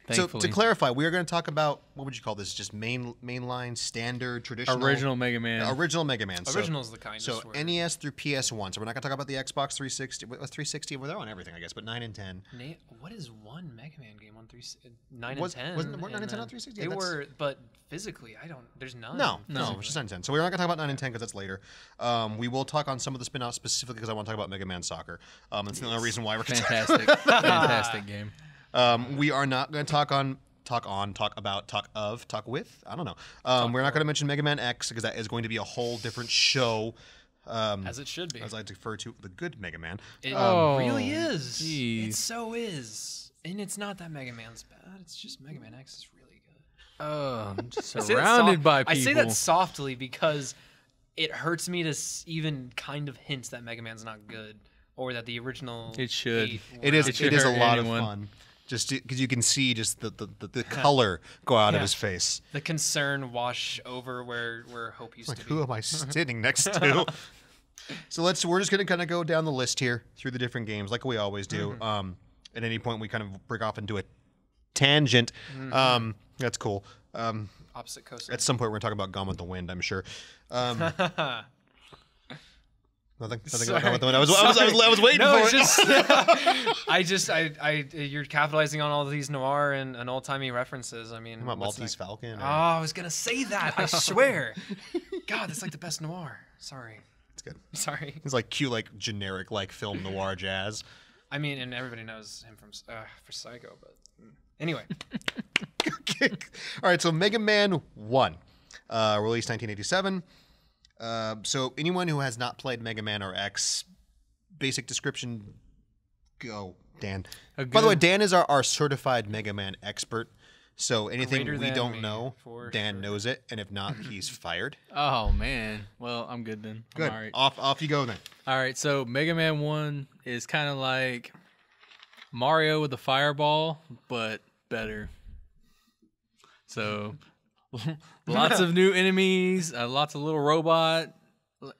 So Thankfully. to clarify, we are going to talk about, what would you call this? Just mainline, standard, traditional? Original Mega Man. Original Mega Man. Original's the kindest So word. NES through PS1. So we're not going to talk about the Xbox 360. Well, 360, well, they're on everything, I guess, but 9 and 10. What is one Mega Man game on 9 Was- and 10? wasn't- weren't 9 and 10 on then 360? They Yeah, that's- were, but physically, there's none. No, it's just 9 and 10. So we're not going to talk about 9 and 10 because that's later. We will talk on some of the spin-offs specifically because I want to talk about Mega Man Soccer. That's the only reason why we're Fantastic. Fantastic game. We are not going to talk with. I don't know. We're not going to mention Mega Man X because that is going to be a whole different show. As it should be. As I like to refer to the good Mega Man. It Oh, really is. jeez. It so is. And it's not that Mega Man's bad. It's just Mega Man X is really good. Oh, I'm just I say that surrounded by people. I say that softly because it hurts me to even kind of hint that Mega Man's not good or that the original. It should. 8 It were is. not It should is a hurt lot anyone. of fun. Just because you can see just the color go out of Yeah. his face. the concern wash over where hope used Like, to be. who am I sitting next to? So we're just gonna kind of go down the list here through the different games, like we always do. At any point, we kind of break off into a tangent. That's cool. Opposite coast. At some point, we're gonna talk about Gone with the Wind, I'm sure. Nothing about Gone with the Wind. I was waiting No, for it's just you're capitalizing on all these noir and old timey references. I mean, What about what's Maltese that? Falcon. Oh, I was gonna say that. I swear. God, that's like the best noir. Sorry. It's good. Sorry. It's like cute, like generic, like film noir jazz. I mean, and everybody knows him from for Psycho, but anyway. All right, so Mega Man 1, released 1987. So anyone who has not played Mega Man or X, basic description, go, Dan. By the way, Dan is our certified Mega Man expert. So anything Greater we than don't me, know, for Dan sure. knows it, and if not, he's fired. Oh man. Well, I'm good then. I'm Good. all right. Off you go then. All right. So Mega Man 1 is kind of like Mario with a fireball, but better. So lots of new enemies, lots of little robot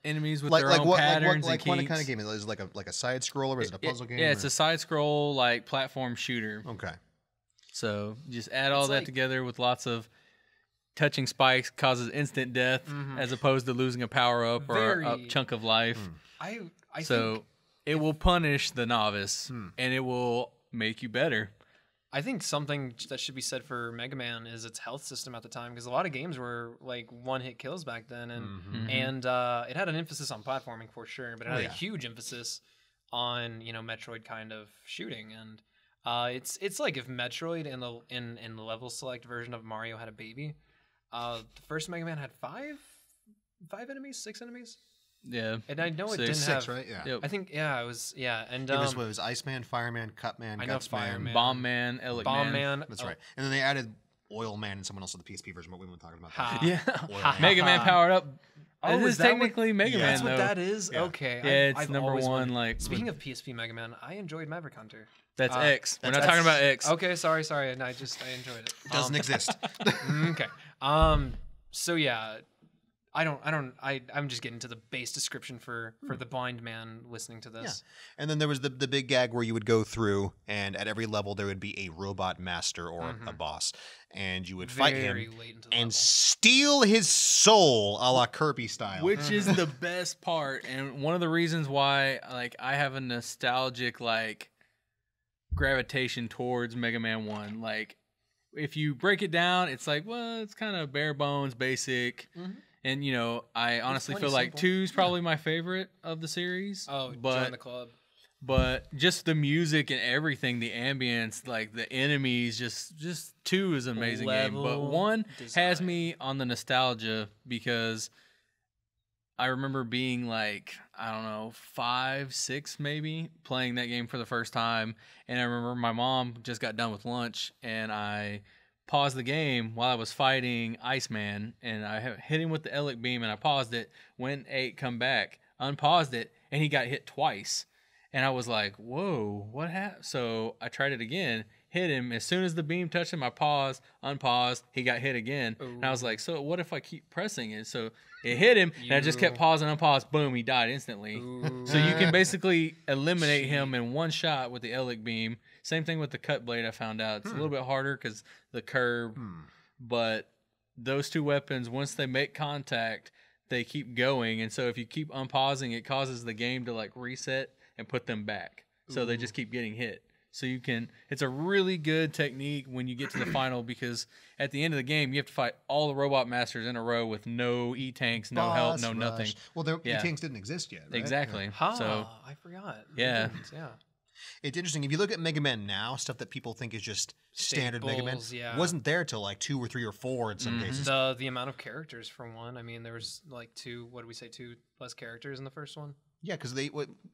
enemies with their own patterns like and what kinks. kind of game is it? Like a side scroller? Or is it a puzzle game? Yeah, it's or- a side scroll like platform shooter. Okay. So just add all It's that like- together with lots of touching spikes causes instant death as opposed to losing a power up or a Very- chunk of life. I So think it will punish the novice and it will make you better. I think something that should be said for Mega Man is its health system at the time, because a lot of games were like one-hit kills back then, and it had an emphasis on platforming for sure, but it had a huge emphasis on Metroid kind of shooting, and it's like if Metroid in the level select version of Mario had a baby. The first Mega Man had five enemies, 6 enemies, Yeah. and I know it Six. didn't Six, have. right? Yeah. Yep. I think it was and It was Iceman, Fireman, Cutman, I know Gutsman. Fireman. Bomb Man, Elec Bomb Man. Man. That's right. And then they added Oil Man and someone else in the PSP version, but we weren't talking about that. Ha. Yeah. Oil Man. Mega Man powered up. Oh, It is is that what- technically Mega Yeah. Man That's though. what that is. Yeah. Okay. Yeah, it's I've number always one. wondered- Like Speaking of PSP Mega Man, I enjoyed Maverick Hunter. that's X. We're not that's- talking about X. Okay, sorry. And I enjoyed it. Doesn't exist. Okay. So yeah, I'm just getting to the base description for the blind man listening to this. And then there was the big gag where you would go through, and at every level there would be a robot master or a boss, and you would fight Very him late into the and level. steal his soul, a la Kirby style. Which is the best part, and one of the reasons why like I have a nostalgic like gravitation towards Mega Man 1. Like if you break it down, it's like, well, it's kind of bare bones, basic. And I honestly plenty feel like simple. 2's probably my favorite of the series. Oh, but join the club. but just the music and everything, the ambience, like the enemies, just 2 is an amazing game. But Level 1 has design. me on the nostalgia because I remember being like, I don't know, 5, 6 maybe, playing that game for the first time. And I remember my mom just got done with lunch, and I paused the game while I was fighting Iceman, and I hit him with the Elec beam, and I paused it, went, ate, come back, unpaused it, and he got hit twice. And I was like, whoa, what happened? So I tried it again, hit him. As soon as the beam touched him, I paused, unpaused, he got hit again. Ooh. And I was like, so what if I keep pressing it? So it hit him, and I just kept pausing, unpaused, boom, he died instantly. Ooh. So you can basically eliminate him in one shot with the Elec beam. Same thing with the cut blade, I found out. It's a little bit harder because the curve, but those two weapons, once they make contact, they keep going. And so if you keep unpausing, it causes the game to like reset and put them back. So they just keep getting hit. So you can, it's a really good technique when you get to the final, because at the end of the game, you have to fight all the robot masters in a row with no E-tanks, no health, no nothing. Well, their E-tanks didn't exist yet, right? Exactly. Yeah. So I forgot. Yeah. It's interesting. If you look at Mega Man now, stuff that people think is just standard Mega Man wasn't there till like 2 or 3 or 4 in some cases. The amount of characters for one. I mean, there was like 2 less characters in the first one? Yeah, because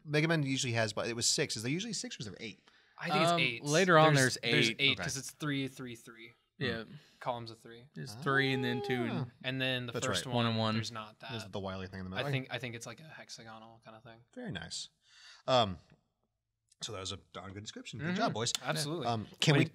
Mega Man usually has, but it was 6. Is there usually 6 or is there 8? I think it's 8. Later on, there's 8. There's 8 because it's 3, 3, 3. Yeah. Columns of 3. There's 3 and then 2. And then the first one and 1. There's not that. There's the Wily thing in the middle. I think it's like a hexagonal kind of thing. Very nice. So that was a darn good description. Good job, boys. Absolutely.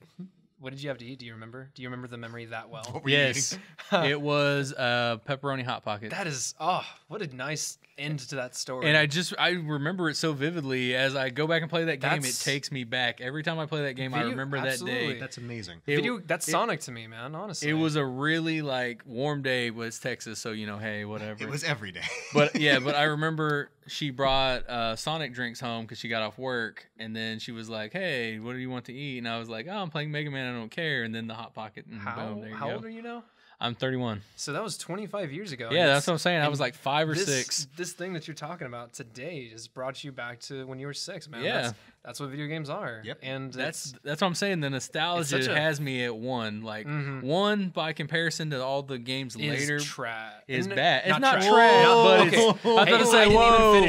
What did you have to eat? Do you remember? Do you remember the memory that well? What were you eating? It was pepperoni Hot Pocket. That is, what a nice end to that story. And I remember it so vividly. As I go back and play that game, it takes me back. Every time I play that game, I remember that day. That's amazing. That's Sonic to me, man, honestly. It was a really like warm day. It was Texas, so hey, whatever. It was every day. But I remember she brought Sonic drinks home because she got off work, and then she was like, "Hey, what do you want to eat?" And I was like, "Oh, I'm playing Mega Man. I don't care." And then the Hot Pocket. And boom, there you go. How old are you now? I'm 31. So that was 25 years ago. Yeah, that's what I'm saying. I was like 5 or 6. This thing that you're talking about today just brought you back to when you were 6, man. Yeah. That's what video games are. Yep. And that's what I'm saying. The nostalgia has me at 1. Like 1 by comparison to all the games later is bad. It's not trash, but it's. I was going to say,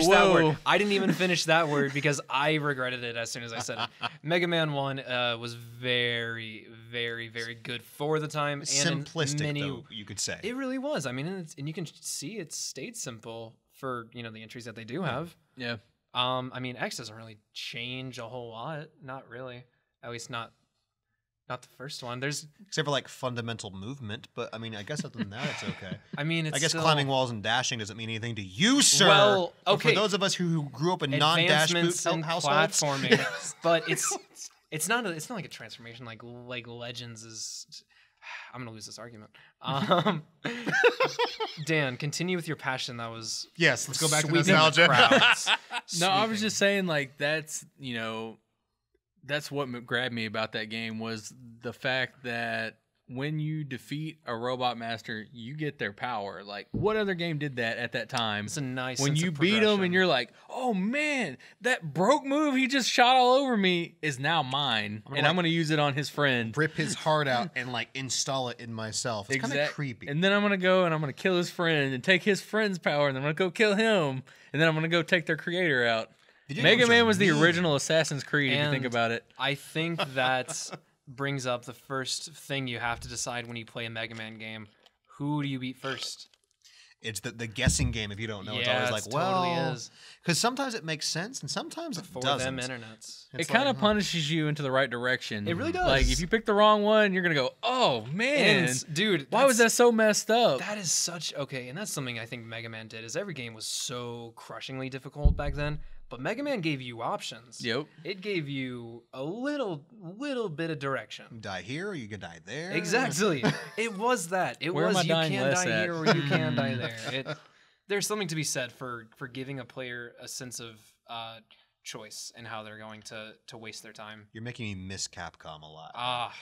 whoa. I didn't even finish that word because I regretted it as soon as I said it. Mega Man 1 was very, very, very good for the time. And simplistic, though, you could say. It really was. I mean, and you can see it stayed simple for the entries that they do have. Yeah. I mean, X doesn't really change a whole lot. Not really. At least not the first one. There's except for like fundamental movement, but I mean, I guess other than that, it's okay. I mean, I guess climbing walls and dashing doesn't mean anything to you, sir. Well, okay. For those of us who grew up in non-dash boot households, platforming, but it's not like a transformation like Legends is. I'm gonna lose this argument. Dan, continue with your passion. That was yes. Let's go back to nostalgia. No, I was just saying like that's that's what grabbed me about that game was the fact that when you defeat a robot master, you get their power. Like, what other game did that at that time? It's a nice when you beat them and you're like, oh man, that broke move he just shot all over me is now mine, and I'm going to use it on his friend. Rip his heart out and like install it in myself. It's kind of creepy. And then I'm going to go and I'm going to kill his friend and take his friend's power, and then I'm going to go kill him, and then I'm going to go take their creator out. Mega Man was the original Assassin's Creed, if you think about it. I think that brings up the first thing you have to decide when you play a Mega Man game. Who do you beat first? It's the guessing game if you don't know. It's always like, well, because sometimes it makes sense and sometimes it doesn't. For them internets. It kind of punishes you into the right direction. It really does. Like, if you pick the wrong one, you're going to go, oh, man. Dude, why was that so messed up? That is such... Okay, and that's something I think Mega Man did, is every game was so crushingly difficult back then. But Mega Man gave you options. Yep. It gave you a little bit of direction. You die here or you can die there. Exactly. It was that. It was you can die here or you can die there. There's something to be said for giving a player a sense of choice in how they're going to waste their time. You're making me miss Capcom a lot.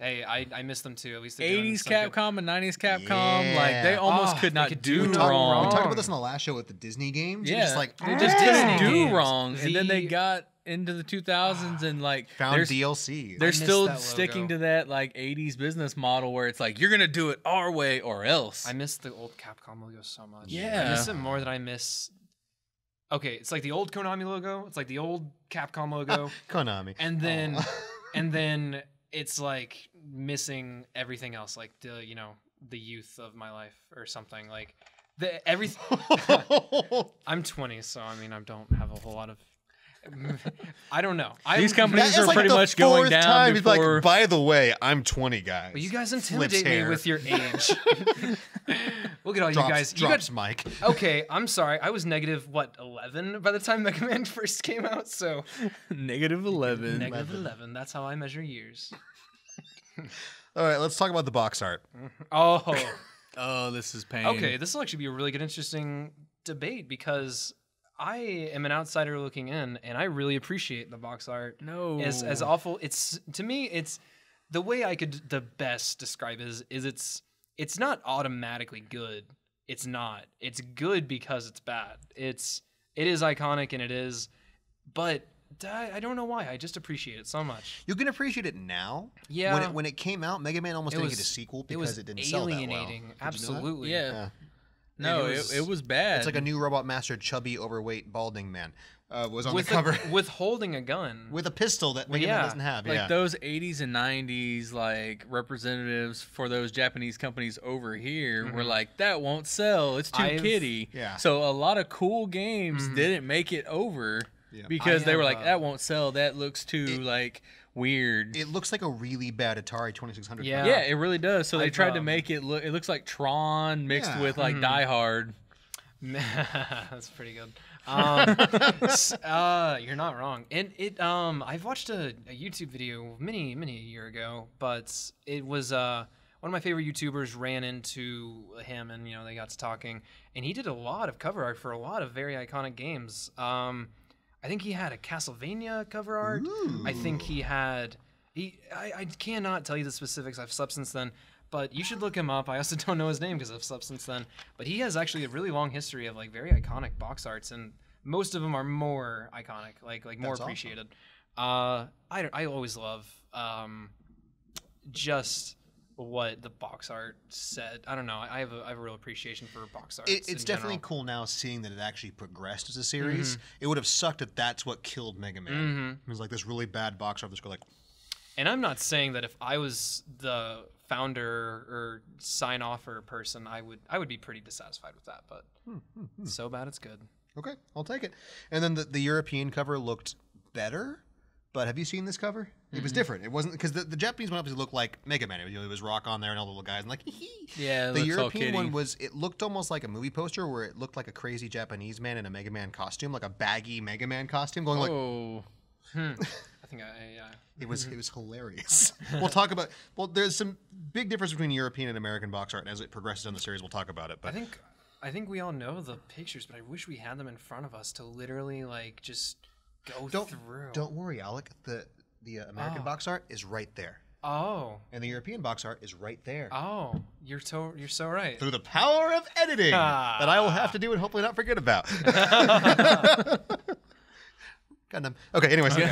Hey, I miss them too. At least 80s Capcom and 90s Capcom, like they almost could not do wrong. We talked about this in the last show with the Disney games. Yeah, just like they just didn't do wrong, and then they got into the 2000s and like Found there's- DLC. They're missed still that sticking logo. to that like 80s business model where it's like you're gonna do it our way or else. I miss the old Capcom logo so much. Yeah. I miss it more than I miss. Okay, it's like the old Konami logo. It's like the old Capcom logo, Konami. and then and then it's like missing everything else, like the the youth of my life or something like the everything. I'm 20, so I mean I don't have a whole lot of. I don't know. These companies That is are like pretty the much going fourth down time he's before. like, by the way, I'm 20, guys. Well, you guys Flips intimidate me hair. with your age. Look at all drops, you guys. drops Mike. Okay, I'm sorry. I was negative 11 by the time Mega Man first came out. So Negative 11. negative 11. That's how I measure years. All right, let's talk about the box art. Oh, Oh, this is pain. okay. This will actually be a really good, interesting debate because I am an outsider looking in, and I really appreciate the box art. No. As awful. It's to me. It's the way I could the best describe it is it's not automatically good. It's not. It's good because it's bad. It is iconic and it is, but I don't know why. I just appreciate it so much. You can appreciate it now. Yeah. When it came out, Mega Man almost didn't get a sequel because it didn't sell that well. alienating. Did you know that? Absolutely. Yeah. Yeah. No, it was bad. It's like a new Robot Master, chubby, overweight, balding man was on With the cover with holding a gun. with a pistol that Mega Man yeah. doesn't have. like Yeah. those 80s and 90s like representatives for those Japanese companies over here were like, that won't sell. It's too kiddie. Yeah. So a lot of cool games didn't make it over Yeah. because I they were have, like, that won't sell. That looks too like weird. It looks like a really bad Atari 2600. Yeah. Yeah, it really does. So they I've, tried to make it look. It looks like Tron mixed Yeah. with like Die Hard. That's pretty good. You're not wrong. And I've watched a YouTube video many a year ago, but it was one of my favorite YouTubers ran into him, and they got to talking, and he did a lot of cover art for a lot of very iconic games. I think he had a Castlevania cover art. I think he had. I cannot tell you the specifics. I've slept since then. But you should look him up. I also don't know his name because I've slept since then. But he has actually a really long history of like very iconic box arts, and most of them are more iconic, like more That's appreciated. I always love just what the box art said. I don't know. I have a real appreciation for box art. It's definitely cool now seeing that it actually progressed as a series. It would have sucked if that's what killed Mega Man. It was like this really bad box art. Just go like, And I'm not saying that if I was the founder or sign offer person, I would be pretty dissatisfied with that. But so bad it's good. okay, I'll take it. And then the European cover looked better. But have you seen this cover? It was different. It wasn't because the Japanese one obviously looked like Mega Man. It was Rock on there and all the little guys and like Yeah, it the looks all European one kiddie. it looked almost like a movie poster where it looked like a crazy Japanese man in a Mega Man costume, like a baggy Mega Man costume, going like Oh, I think it was hilarious. We'll talk about there's some big difference between European and American box art, and as it progresses in the series, we'll talk about it. But I think we all know the pictures, but I wish we had them in front of us to literally like just go through. don't worry, Alec. The American box art is right there, Oh, and the European box art is right there. oh, you're so right. Through the power of editing that I will have to do and hopefully not forget about. Goddamn. Okay, anyways, I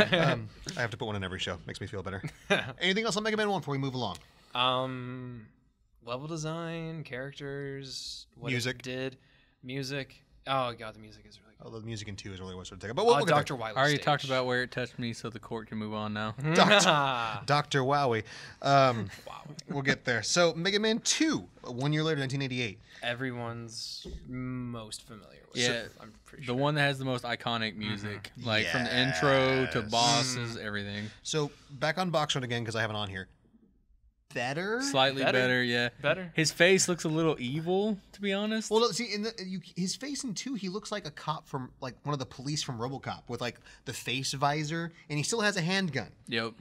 have to put one in every show. Makes me feel better. Anything else on Mega Man 1 before we move along? Level design, characters, what Music. it did, music. Oh god, the music is really good. Although the music in 2 is really what's to take. But we'll get Dr. there. Wily I already stage. talked about where it touched me, so the court can move on now. Dr. Wowie. We'll get there. So Mega Man 2, 1 year later, 1988. Everyone's most familiar with. Yeah, it, I'm pretty sure. The one that has the most iconic music, like from the intro to bosses, everything. So back on box art again because I have it on here. Better. Slightly better, yeah. Better. His face looks a little evil, to be honest. Well, see, his face in 2, he looks like a cop from like one of the police from RoboCop with like the face visor, and he still has a handgun. Yep.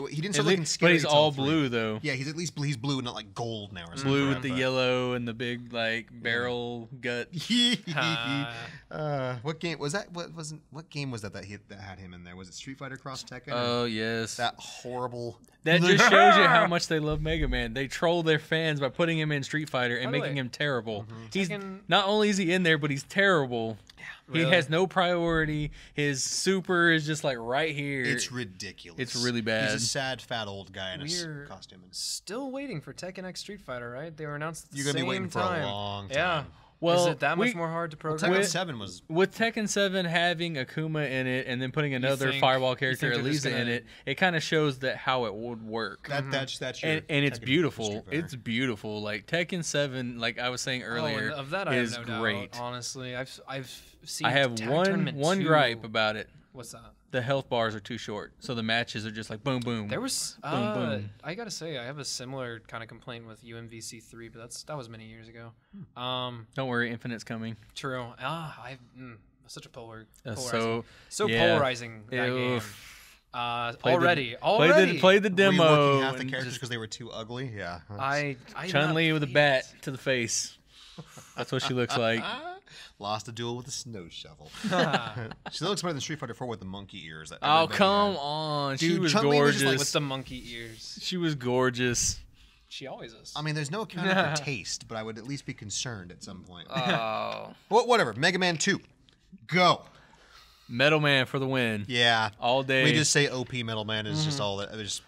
He didn't start looking But scary. he's until all 3. blue though. Yeah, he's at least he's blue, not like gold now or something. Blue with the But- yellow and the big like barrel gut. What game was that? What game was that that had him in there? Was it Street Fighter Cross Tekken? Oh yes. That horrible. That just shows you how much they love Mega Man. They troll their fans by putting him in Street Fighter and By the making way, him terrible. He's Tekken- not only is he in there, but he's terrible. He has no priority. His super is just like right here. It's ridiculous. It's really bad. He's a sad, fat old guy in We're a costume. still waiting for Tekken X Street Fighter, right? They were announced at the You're gonna same be waiting for time. a long time. Yeah. Well, is it that much more hard to program? Tekken 7 was. With Tekken 7 having Akuma in it and then putting another Fireball character, they're just Elisa, in gonna- it, it kind of shows that how it would work. That's your And it's Tekken beautiful. Street Fighter. It's beautiful. Like Tekken 7, like I was saying earlier, and of that I is have no great. doubt, honestly, I've seen. I have Tag one Tournament 2. gripe about it. What's that? The health bars are too short, so the matches are just like boom, boom. There was. Boom, boom. I gotta say, I have a similar kind of complaint with UMVC3, but that was many years ago. Don't worry, Infinite's coming. True. Such a So yeah. polarizing that game. Oof. Already. Played the demo. Reworking half the and characters just because they were too ugly. Yeah. I Chun-Li with a bat to the face. That's what she looks like. Lost a duel with a snow shovel. She looks better than Street Fighter 4 with the monkey ears. That Oh, everybody come had. on. She Dude, was Chun-Li was gorgeous. just like with the monkey ears. She was gorgeous. She always is. I mean, there's no accounting for taste, but I would at least be concerned at some point. Oh. Well, whatever. Mega Man 2. Go. Metal Man for the win. Yeah. All day. We just say OP Metal Man is just all that. It was just.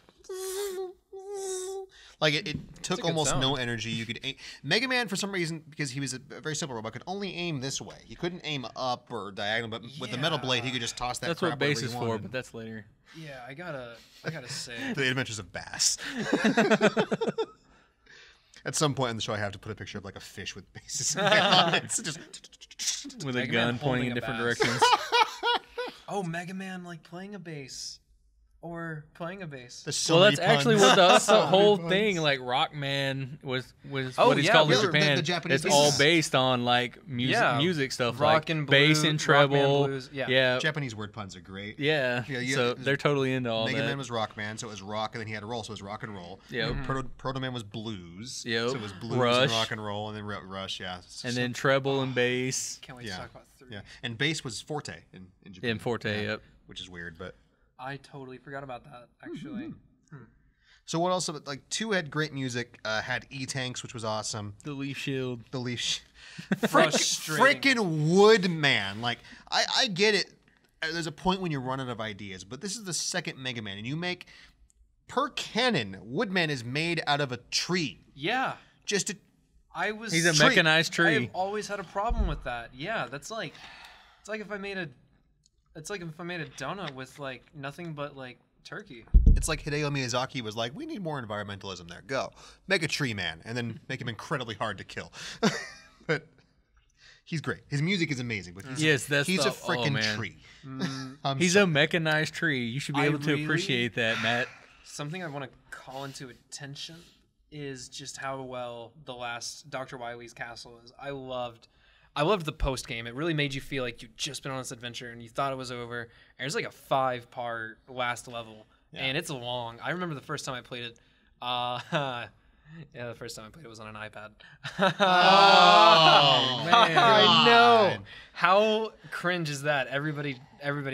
Like, it took good almost sound. no energy. You could aim. Mega Man, for some reason, because he was a very simple robot, could only aim this way. He couldn't aim up or diagonal, but with the metal blade, he could just toss that That's crap what base wherever is he for, wanted. but that's later. yeah, I gotta say. The Adventures of Bass. At some point in the show, I have to put a picture of like a fish with bases on it. It's just With a Mega gun Man pointing in holding a different bass. directions. Oh, Mega Man like playing a bass. Or playing a bass. there's so Well, many that's actually puns. what that's the So many whole puns. thing. Like Rockman was Oh, what it's yeah, called in really, Japan. the Japanese It's all bass. based on like Yeah, music stuff, rock like and bass blue- and Rockman treble. blues, yeah. yeah, Japanese word puns are great. yeah. Yeah, yeah, So it was- they're totally into all Mega that. Man was Rockman, so it was rock, and then he had a roll, so it was rock and roll. Yep. Proto Man was blues, Yep. so it was blues Rush. and rock and roll, and then Rush, yeah. And then treble and bass. Can't wait Yeah. to talk about 3. yeah, and bass was Forte in Japan. In Forte, yep. Which is weird, but I totally forgot about that, actually. so what else? Like 2 had great music, had E-Tanks, which was awesome. The Leaf Shield. The Leaf, Frustrating. freaking Woodman. Like I get it. There's a point when you run out of ideas, but this is the second Mega Man, and you make per canon, Woodman is made out of a tree. Yeah. Just a He's a Tree. mechanized tree. I've always had a problem with that. Yeah, that's like, it's like if I made a donut with like nothing but like turkey. It's like Hideo Miyazaki was like, we need more environmentalism there. Go. Make a tree man and then make him incredibly hard to kill. But he's great. His music is amazing. But Yes, that's he's the- a freaking man. tree. He's a mechanized tree. You should be I able to really- appreciate that, Matt. Something I want to call into attention is just how well the last Dr. Wily's castle is. I loved the post game. It really made you feel like you'd just been on this adventure and you thought it was over. And there's like a 5-part last level, and it's long. I remember the first time I played it. Yeah, the first time I played it was on an iPad. Oh, man. I know. How cringe is that? Everybody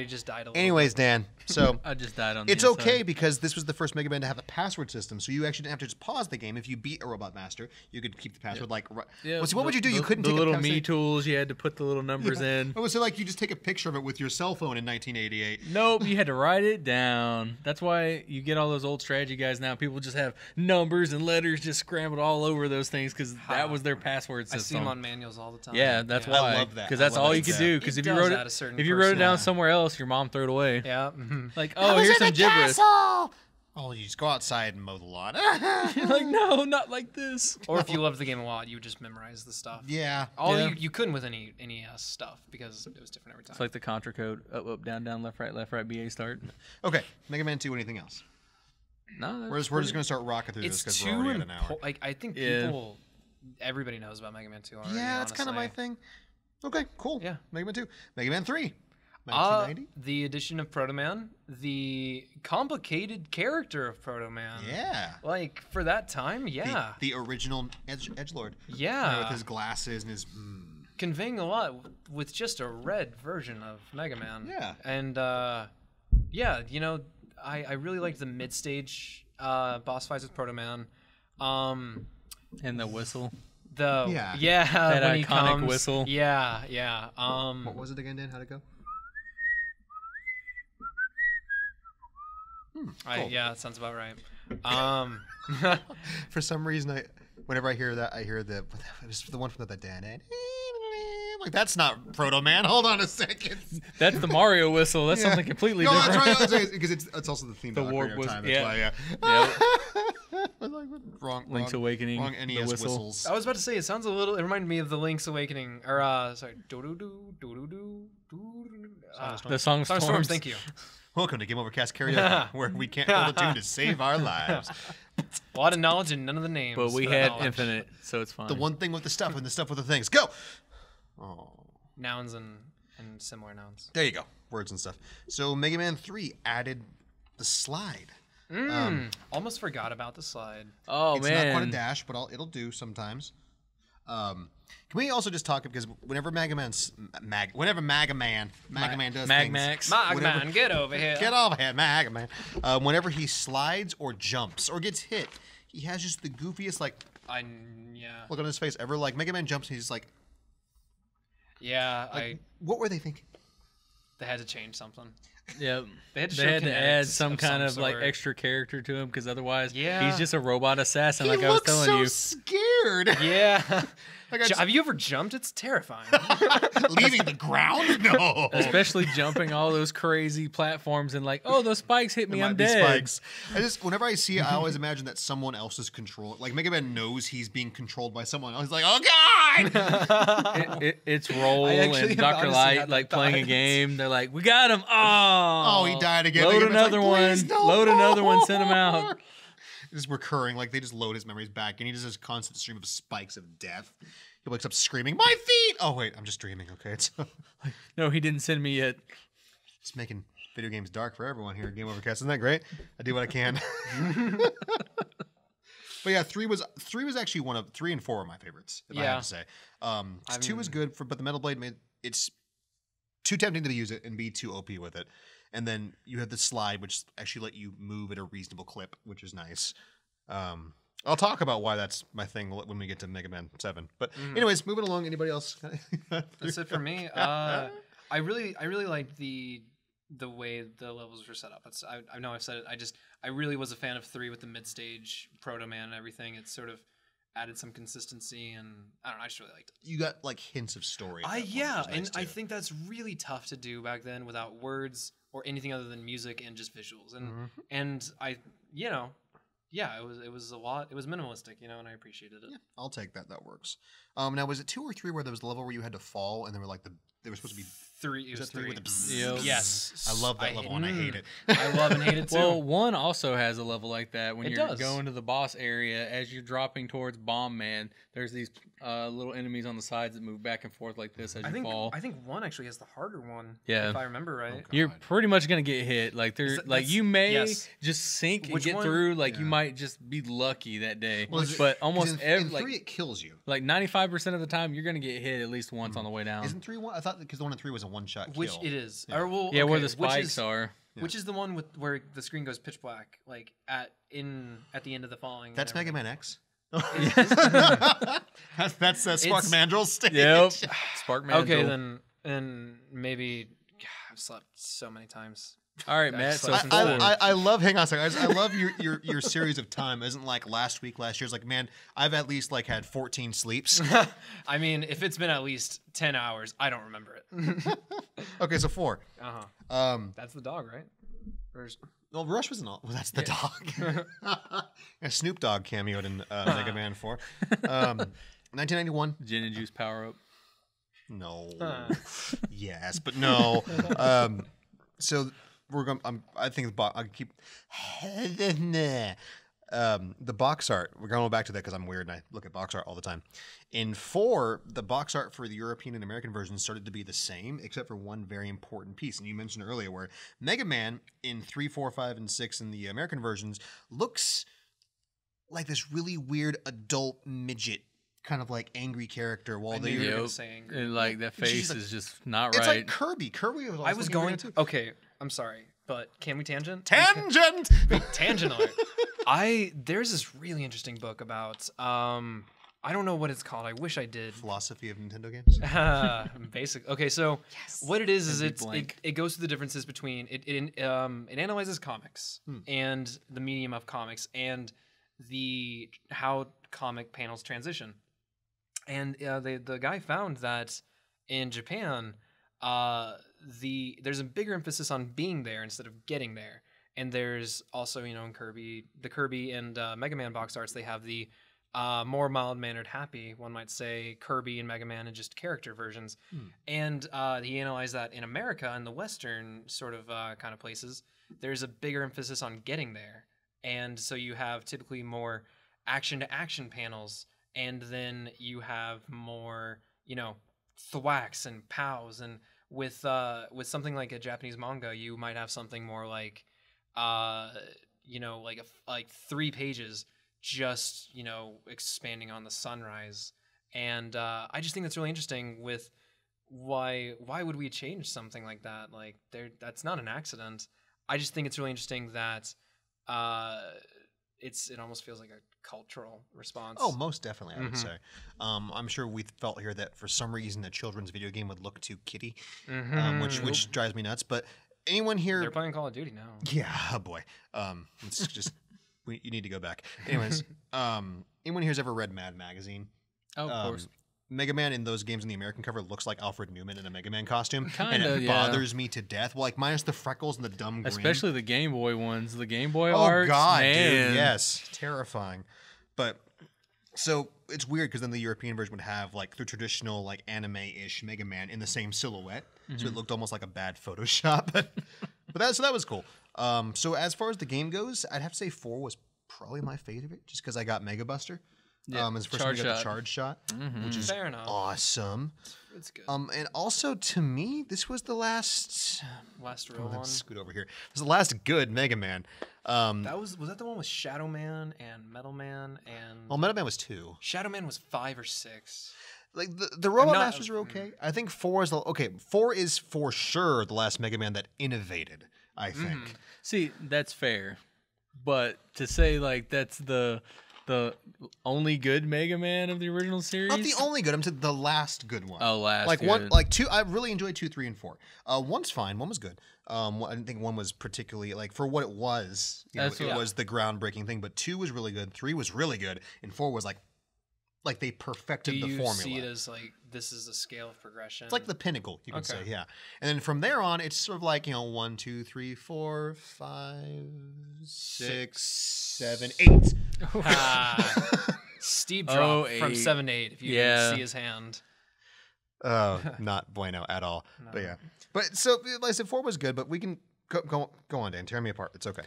just died a little. Anyways, Dan, so I just died on the it's inside. okay because this was the first Mega Man to have a password system, so you actually didn't have to just pause the game. If you beat a Robot Master, you could keep the password like. Yeah, Well, see, what would you do? You couldn't the take little a me tools. You had to put the little numbers in. Oh, so like you just take a picture of it with your cell phone in 1988. Nope, you had to write it down. That's why you get all those old strategy guys now. People just have numbers and letters just scrambled all over those things because that was their password I system. see them on manuals all the time. Yeah, that's I why. love that. Because I that's love all that. you could Yeah. do. Because It if you does wrote add a it, certain if you wrote it down personality. somewhere else, your mom threw it away. Yeah. Like, oh, here's some gibberish. Oh, you just go outside and mow the lawn. You're like, no, not like this. Or if you loved the game a lot, you would just memorize the stuff. Yeah. Yeah. You couldn't with any NES stuff because it was different every time. It's like the Contra code: up, up, down, down, left, right, BA start. Okay, Mega Man 2. Anything else? No, We're just gonna start rocking through this it's because we're too already at an hour. important. Like I think Yeah. everybody knows about Mega Man 2 already. Yeah, that's kind of my honestly. thing. Okay, cool. Yeah. Mega Man 2. Mega Man 3. 1990. The addition of Proto Man, the complicated character of Proto Man. Yeah. Like for that time, yeah, The original Edgelord. yeah, With his glasses and his. conveying a lot with just a red version of Mega Man. Yeah. And yeah, you know, I really liked the mid-stage boss fights with Proto Man. And the whistle. That when he iconic comes, whistle. Yeah. What was it again, Dan? How'd it go? Cool. Yeah, that sounds about right. For some reason, whenever I hear that, I hear it was the one from the Dan. I'm like, that's not Proto Man. Hold on a second. That's the Mario whistle. That's something completely No, different. that's right. Because it's also the theme. The to warp Ocarina of whistle. Time. That's Yeah. why, yeah. Yep. I was like, wrong. Link's Awakening. Wrong the NES whistle. whistles. I was about to say it sounds a little. It reminded me of the Link's Awakening, or sorry, The Song of Song of Storms. Thank you. Welcome to Game Overcast Karaoke, where we can't hold a tune to save our lives. A lot of knowledge and none of the names. But we for that had knowledge. infinite, so it's fine. The one thing with the stuff and the stuff with the things. Go! Oh. Nouns and similar nouns. There you go. Words and stuff. So Mega Man 3 added the slide. Almost forgot about the slide. Oh It's man. not quite a dash, but it'll do sometimes. Can we also just talk, because whenever Mega Man does Mag things, Max. Man, get over here. get off here, Mega Man. Whenever he slides or jumps or gets hit, he has just the goofiest Yeah. look on his face ever. Like Mega Man jumps, and he's just like, Yeah, what were they thinking? they had to change something. Yep. They had to, add kinetics some of kind some of like sort. extra character to him, because otherwise Yeah. he's just a robot assassin, He like I was looks telling so you. scared. Yeah. Like I just- Have you ever jumped? It's terrifying. Leaving the ground? No. Especially jumping all those crazy platforms and like, oh, those spikes hit me, There I'm might be dead. spikes. Whenever I see it, I always imagine that someone else is controlling. Like Mega Man knows he's being controlled by someone else. He's like, oh god! It's Roll I actually and have Dr. honestly Light had like that playing a thought. game. They're like, we got him. Oh, He died again. Load Mega Man's another like, one. "Please, no Load another one. more." Send him out. It's recurring. Like they just load his memories back, and he does this constant stream of spikes of death. He wakes up screaming, "My feet!" Oh wait, I'm just dreaming. Okay, it's No, he didn't send me yet. just making video games dark for everyone here at Game Overcast. Isn't that great? I do what I can. But yeah, three was actually 3 and 4 are my favorites. If I Yeah. have to say, 2 was good but the Metal Blade it's too tempting to use it and be too OP with it. And then you have the slide, which actually let you move at a reasonable clip, which is nice. I'll talk about why that's my thing when we get to Mega Man 7. But anyways, moving along. Anybody else? That's it for me. I really liked the way the levels were set up. I know I've said it. I really was a fan of 3 with the mid stage Proto Man and everything. It sort of added some consistency, and I don't know. I just really liked it. You got like hints of story. at that point, which Yeah, is nice, and I too. think that's really tough to do back then without words or anything other than music and just visuals. And I, it was a lot. It was minimalistic, and I appreciated it. Yeah, I'll take that. That works. Now, was it 2 or 3 where there was the level where you had to fall and they were like they were supposed to be 3. It Was was that 3 with the 3. Yep. Yes, I love that level and I hate it. I love and hate it too. Well, 1 also has a level like that. When It you're does. going to the boss area, as you're dropping towards Bomb Man, there's these little enemies on the sides that move back and forth like this as you fall. I think 1 actually has the harder one. Yeah. if I remember right. Okay. You're God. pretty much gonna get hit. Like you may yes. just sink and Which get one? through. Like you Yeah. might just be lucky that day. Well, is it- but 'cause almost in 3 it kills you. like 95% of the time, you're gonna get hit at least once on the way down. Isn't 3 1? I thought because the one in 3 was a one-shot kill. Which it is. Yeah. Or, well, Yeah, where okay, the spikes are. Which is the one with where the screen goes pitch black, like at the end of the falling. That's whatever. Mega Man X. that's Spark It's- Mandrill's stage. Yep. Spark Man. Okay, then maybe I've slept so many times. All right, Matt. So That's for fine. 4. I love. Hang on a second. I love your series of time. Isn't like last year's. Like, man, I've at least like had 14 sleeps. I mean, if it's been at least 10 hours, I don't remember it. Okay, so 4. That's the dog, right? Well, Rush wasn't all. Well, that's the dog. A Snoop Dogg cameoed in Mega Man 4. 1991. Gin and juice power up. No. Yes, but no. So we're going. I think I keep the box art. We're going back to that because I'm weird and I look at box art all the time. In 4, the box art for the European and American versions started to be the same, except for one very important piece. And you mentioned earlier where Mega Man in 3, 4, 5, and 6 in the American versions looks like this really weird adult midget, kind of like angry character. While I knew they you were Yep. gonna say angry. And like that She's face like- is just not it's right. like Kirby. Kirby was I was looking going. weird, too. Okay, I'm sorry, but can we tangent? Tangent. Tangent alert. There's this really interesting book about I don't know what it's called. I wish I did. Philosophy of Nintendo games. Basic. Okay, so what it is Blank. it goes through the differences between it analyzes comics and the medium of comics and how comic panels transition. And the guy found that in Japan, there's a bigger emphasis on being there instead of getting there. And there's also, in the Kirby and Mega Man box arts, they have the more mild-mannered, happy, one might say, Kirby and Mega Man and just character versions. And he analyzed that in America and the Western sort of kind of places, there's a bigger emphasis on getting there. And so you have typically more action-to-action panels, and then you have more, thwacks and pows. And with something like a Japanese manga, you might have something more like, like 3 pages just expanding on the sunrise. And I just think that's really interesting with why would we change something like that? Like that's not an accident. I just think it's really interesting that it almost feels like a cultural response. Oh, most definitely, I would say. I'm sure we felt here that for some reason a children's video game would look too kiddie, which drives me nuts. But anyone here? They're playing Call of Duty now. Yeah, oh boy. It's just you need to go back. Anyways, anyone here's ever read Mad Magazine? Oh, of course. Mega Man in those games in the American cover looks like Alfred Newman in a Mega Man costume. Kinda, and it bothers me to death. Well, like minus the freckles and the dumb grin. Especially the Game Boy ones. The Game Boy art. Oh God, man. dude, yes, terrifying. But so it's weird because then the European version would have like the traditional like anime-ish Mega Man in the same silhouette, so it looked almost like a bad Photoshop. but that was cool. So as far as the game goes, I'd have to say 4 was probably my favorite, just because I got Mega Buster. As the first time I got the charge shot, which is Fair enough. awesome. It's good. And also to me, this was the last Real one. Scoot over here. This was the last good Mega Man. Was that the one with Shadow Man and Metal Man and? Well, Metal Man was 2. Shadow Man was 5 or 6. Like the Robot Masters are okay. I think 4 is okay. 4 is for sure the last Mega Man that innovated. I think. See, that's fair, but to say like that's the only good Mega Man of the original series? Not the only good. I'm saying the last good one. Oh, last like good. One, like 2. I really enjoyed 2, 3, and 4. One's fine. 1 was good. I didn't think 1 was particularly like for what it was. It was the groundbreaking thing. But 2 was really good. 3 was really good, and 4 was like they perfected the formula. Do you see it as like this is a scale of progression? It's like the pinnacle, you could say, yeah. And then from there on, it's sort of like 1, 2, 3, 4, 5, 6, 7, 8. Steep drop from 8. 7 to 8. If you can see his hand. Not bueno at all. No. But yeah. But so like I said, 4 was good, but we can go on, Dan. Tear me apart. It's okay.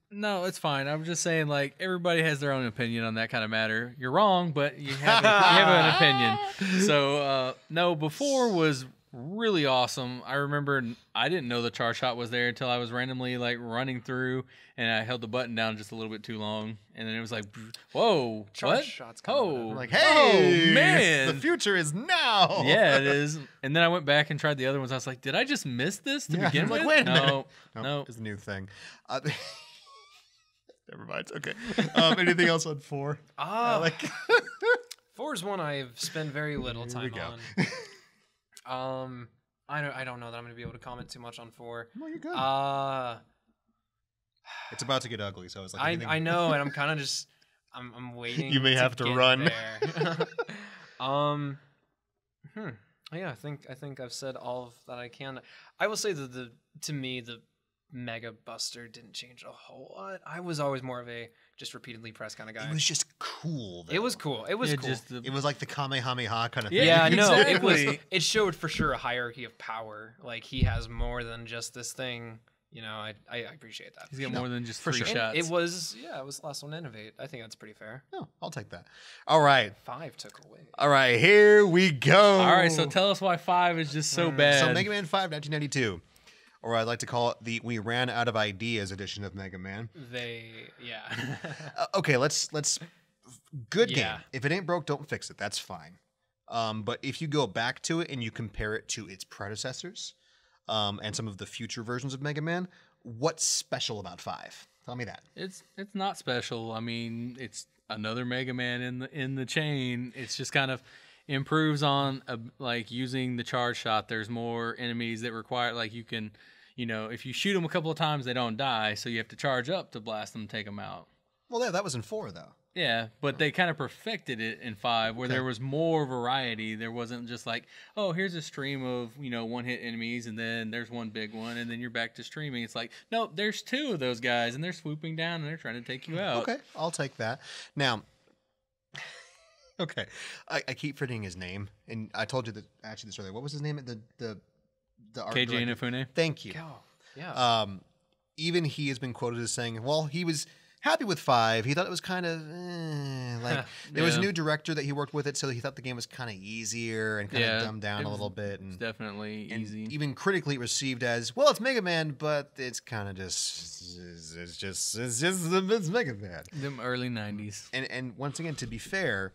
No, it's fine. I'm just saying, like, everybody has their own opinion on that kind of matter. You're wrong, but you have an opinion. So, no, before was really awesome. I remember I didn't know the charge shot was there until I was randomly, like, running through, and I held the button down just a little bit too long. And then it was like, whoa, charge what? Shot's like, hey, oh, man. The future is now. Yeah, it is. And then I went back and tried the other ones. I was like, did I just miss this to begin with? Like, wait a minute. No. It's a new thing. Never mind. It's okay. Anything else on 4? 4 is one I've spent very little time on. I don't know that I'm going to be able to comment too much on 4. No, you're good. It's about to get ugly, so I was like, I know, and I'm kind of just I'm waiting. You may have to run. There. Yeah, I think I've said all of that I can. I will say that to me the Mega Buster didn't change a whole lot. I was always more of a just repeatedly press kind of guy. It was just cool, though. It was cool. It was cool. It was like the Kamehameha kind of thing. Yeah, no, exactly. It showed for sure a hierarchy of power. Like he has more than just this thing. I appreciate that. He's got more than just 3 sure. shots. It was the last one to innovate. I think that's pretty fair. No, I'll take that. All right. 5 took away. All right, here we go. All right, so tell us why 5 is just so bad. So Mega Man 5, 1992. Or I'd like to call it the "We Ran Out of Ideas" edition of Mega Man. Okay, let's. Good game. Yeah. If it ain't broke, don't fix it. That's fine. But if you go back to it and you compare it to its predecessors, and some of the future versions of Mega Man, what's special about 5? Tell me that. It's not special. I mean, it's another Mega Man in the chain. It's just kind of improves on like using the charge shot. There's more enemies that require like you can, if you shoot them a couple of times, they don't die, so you have to charge up to blast them, take them out. Well, yeah, that was in 4 though. Yeah, but they kind of perfected it in 5, where there was more variety. There wasn't just like, oh, here's a stream of one-hit enemies, and then there's one big one, and then you're back to streaming. It's like, nope, there's 2 of those guys, and they're swooping down, and they're trying to take you out. Okay, I'll take that. Now, okay, I keep forgetting his name, and I told you this earlier. What was his name? The art Keiji director? Inafune. Thank you. Oh, yeah. Even he has been quoted as saying, well, he was happy with 5. He thought it was kind of like there was a new director that he worked with it, so he thought the game was kind of easier and kind of dumbed down a little bit. And it's definitely easy. Even critically received as, well, it's Mega Man, but it's kind of just it's Mega Man. Them early 90s. And once again, to be fair,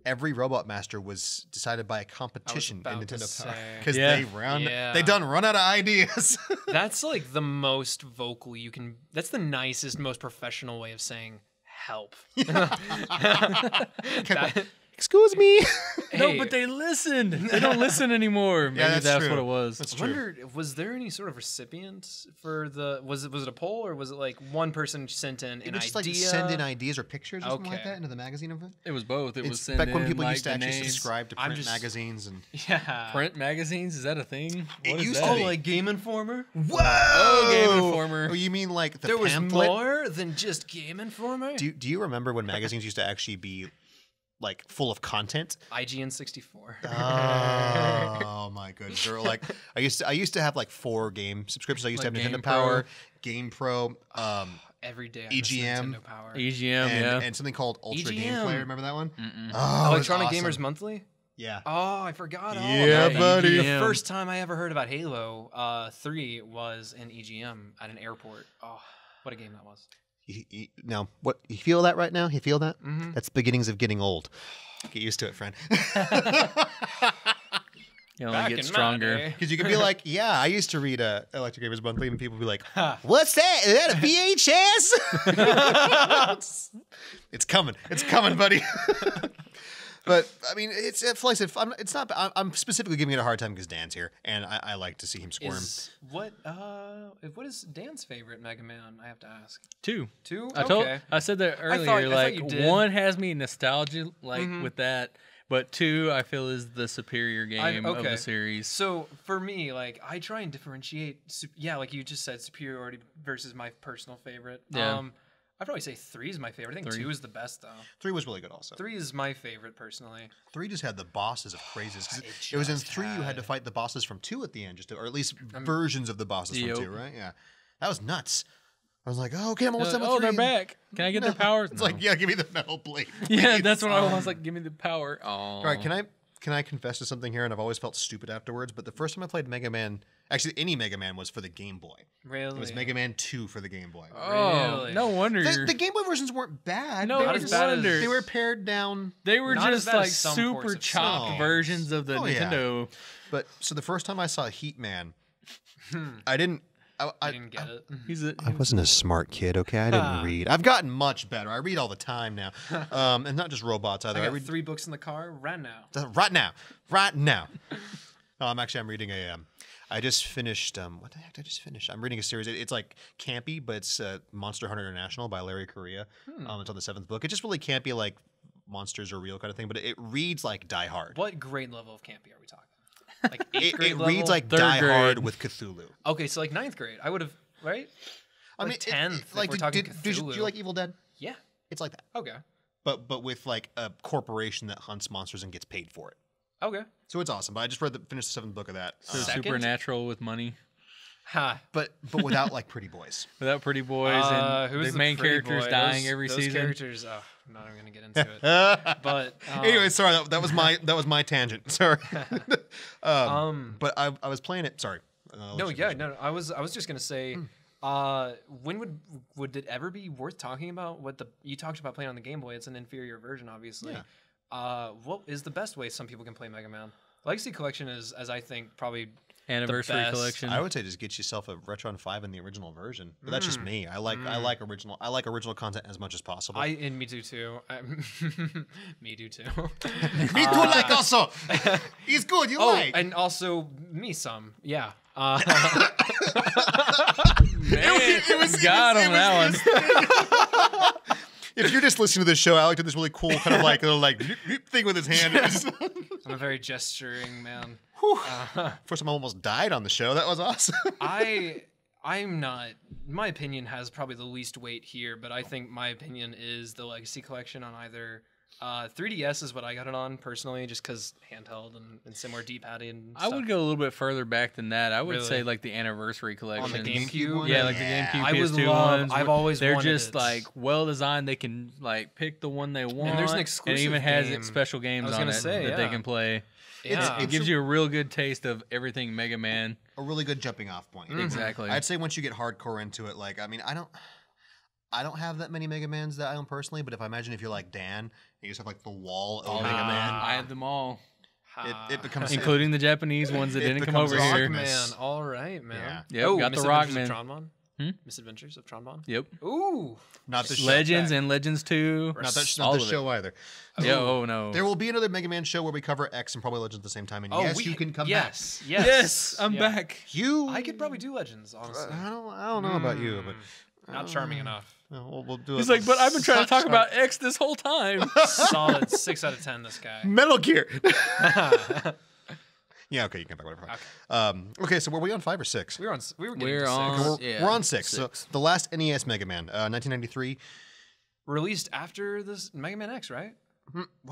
every Robot Master was decided by a competition in Nintendo Power because they done run out of ideas. That's like the most vocal you can. That's the nicest, most professional way of saying help. Excuse me. No, but they listened. They don't listen anymore. Maybe that's that's true. what it was. That's I true. wonder, was there any sort of recipient for the? Was it a poll, or was it like one person sent in You an could just idea? like send in ideas or pictures or something like Okay. that into the magazine of it. It was both. It was It's send back when in, people like, used to the actually names. subscribe to I'm print just- magazines and Yeah. Print magazines? Is that a thing? It What is used that? to Oh, be. like Game Informer. whoa, Oh, Game Informer. Oh, you mean like the There was pamphlet? more than just Game Informer. Do you remember when magazines used to actually be like full of content? IGN 64. Oh my goodness! There were like I used to have like 4 game subscriptions. I used to Like have Nintendo Game Power, Pro. Game Pro, Every day. I EGM. miss Nintendo Power. EGM, and something called Ultra Game EGM. Player. Remember that one? Mm-mm. Oh, it was Electronic awesome. Gamers Monthly. Yeah. Oh, I forgot. all Yeah, about it. buddy. The EGM. first time I ever heard about Halo 3 was in EGM at an airport. Oh, what a game that was. Now, what you feel that right now? You feel that? Mhm. That's the beginnings of getting old. Get used to it, friend. You only Back get in my stronger. day. Because you can be like, yeah, I used to read Electric Gamers Monthly, and people be like, Ha. what's that? Is that a VHS? It's coming. It's coming, buddy. But I mean, it's like I said, it's not. I'm specifically giving it a hard time because Dan's here, and I like to see him squirm. What is Dan's favorite Mega Man? I have to ask. 2. 2? I said that earlier. thought you like did. 1 has me nostalgia with that, but 2 I feel is the superior game of okay. the series. So for me, like I try and differentiate. Like you just said, superiority versus my personal favorite. Yeah. I'd probably say 3 is my favorite. I think 3. 2 is the best though. 3 was really good, also. 3 is my favorite personally. 3 just had the bosses of crazes. 'Cause It it was in just 3 you had to fight the bosses from 2 at the end, or at least versions of the bosses from 2, right? Yeah, that was nuts. I was like, oh, okay, I'm almost done with 3. They're back. Can I get their powers? It's like, yeah, give me the metal blade. yeah, please. that's what I was like. Give me the power. Oh, All right, can I confess to something here? And I've always felt stupid afterwards. But the first time I played Mega Man, actually any Mega Man, was for the Game Boy. Really? It was Mega Man 2 for the Game Boy. Oh, Really? no wonder. The Game Boy versions weren't bad. No, they not were as just- bad as- they were pared down. They were Not as just bad as like some ports super of chopped some. versions of the Oh, yeah. Nintendo. But so the first time I saw Heat Man, I didn't. I didn't get it. I wasn't a smart kid, okay? I didn't read. I've gotten much better. I read all the time now, and not just robots either. I I got read 3 books in the car right now. right now. No, I'm reading a. I just finished. What the heck did I just finish? I'm reading a series. It's like campy, but it's Monster Hunter International by Larry Correia. It's on the 7th book. It's just really campy, like monsters are real kind of thing. But it reads like Die Hard. What grade level of campy are we talking? Like 8th It grade level? reads like Third Die Hard grade. with Cthulhu. Okay, so like 9th grade. I would have, right? I Like mean, 10th, if like we're did, talking did you Cthulhu. like Evil Dead? Yeah. It's like that, Okay. but with like a corporation that hunts monsters and gets paid for it. Okay. So it's awesome. But I just finished the 7th book of that. So Second? supernatural with money. Ha. But without like pretty boys. Without pretty boys and Who's the main pretty characters boy? dying every those season. Characters, I'm not even gonna get into it. But Anyway, sorry, that was my tangent. Sorry. But I was playing it. Sorry. no, yeah, no. I was just gonna say, when would it ever be worth talking about what you talked about playing on the Game Boy? It's an inferior version, obviously. Yeah. What is the best way some people can play Mega Man? Legacy Collection is, as I think, probably Anniversary best. collection. I would say just get yourself a Retron 5 in the original version. But that's just me. I like original content as much as possible. And me do too. Me do too. me too, like also. He's good. You like. And also me some. Yeah. Man, got him that one. If you're just listening to this show, Alec did this really cool kind of like little like thing with his hand. I'm a very gesturing man. First time I almost died on the show. That was awesome. I'm not. My opinion has probably the least weight here, but I think my opinion is the Legacy Collection on either 3DS is what I got it on personally, just because handheld and similar D-padding. And I would go a little bit further back than that. I would Really? say like the Anniversary collection On the GameCube? Yeah, like the Yeah. GameCube I would PS2 love- ones. I've always They're wanted just it. like well designed. They can like pick the one they want. And there's an And exclusive it even has game. special games I was on gonna it say, that they yeah. can play. Yeah. It gives you a real good taste of everything Mega Man. A really good jumping off point. Exactly. I'd say once you get hardcore into it, like I mean, I don't have that many Mega Mans that I own personally, but if I imagine if you're like Dan, and you just have like the wall of Mega Man, I had them all, it becomes including the Japanese ones that It didn't come becomes over awesome. here. Man, all right, man. Yeah. Yep, got the Rockman. Misadventures of Tronbon? Hmm? Misadventures of Tronbon? Yep. Ooh. not the show. Legends and Legends 2. Not all the of it. show either. Yeah, oh no. There will be another Mega Man show where we cover X and probably Legends at the same time. And yes, you can come back. Yes. Yes, I'm Yeah. back. You, I could probably do Legends, honestly. I don't know about you, but Not charming enough. we'll do He's it. like, but I've been trying to talk about X this whole time. Solid 6 out of 10, this guy. Metal Gear. Yeah, okay, you can come back. Whatever. Okay, so were we on 5 or 6? We were getting We're to 6. on- We're, yeah, we're on 6. So the last NES Mega Man, 1993. Released after this Mega Man X, right?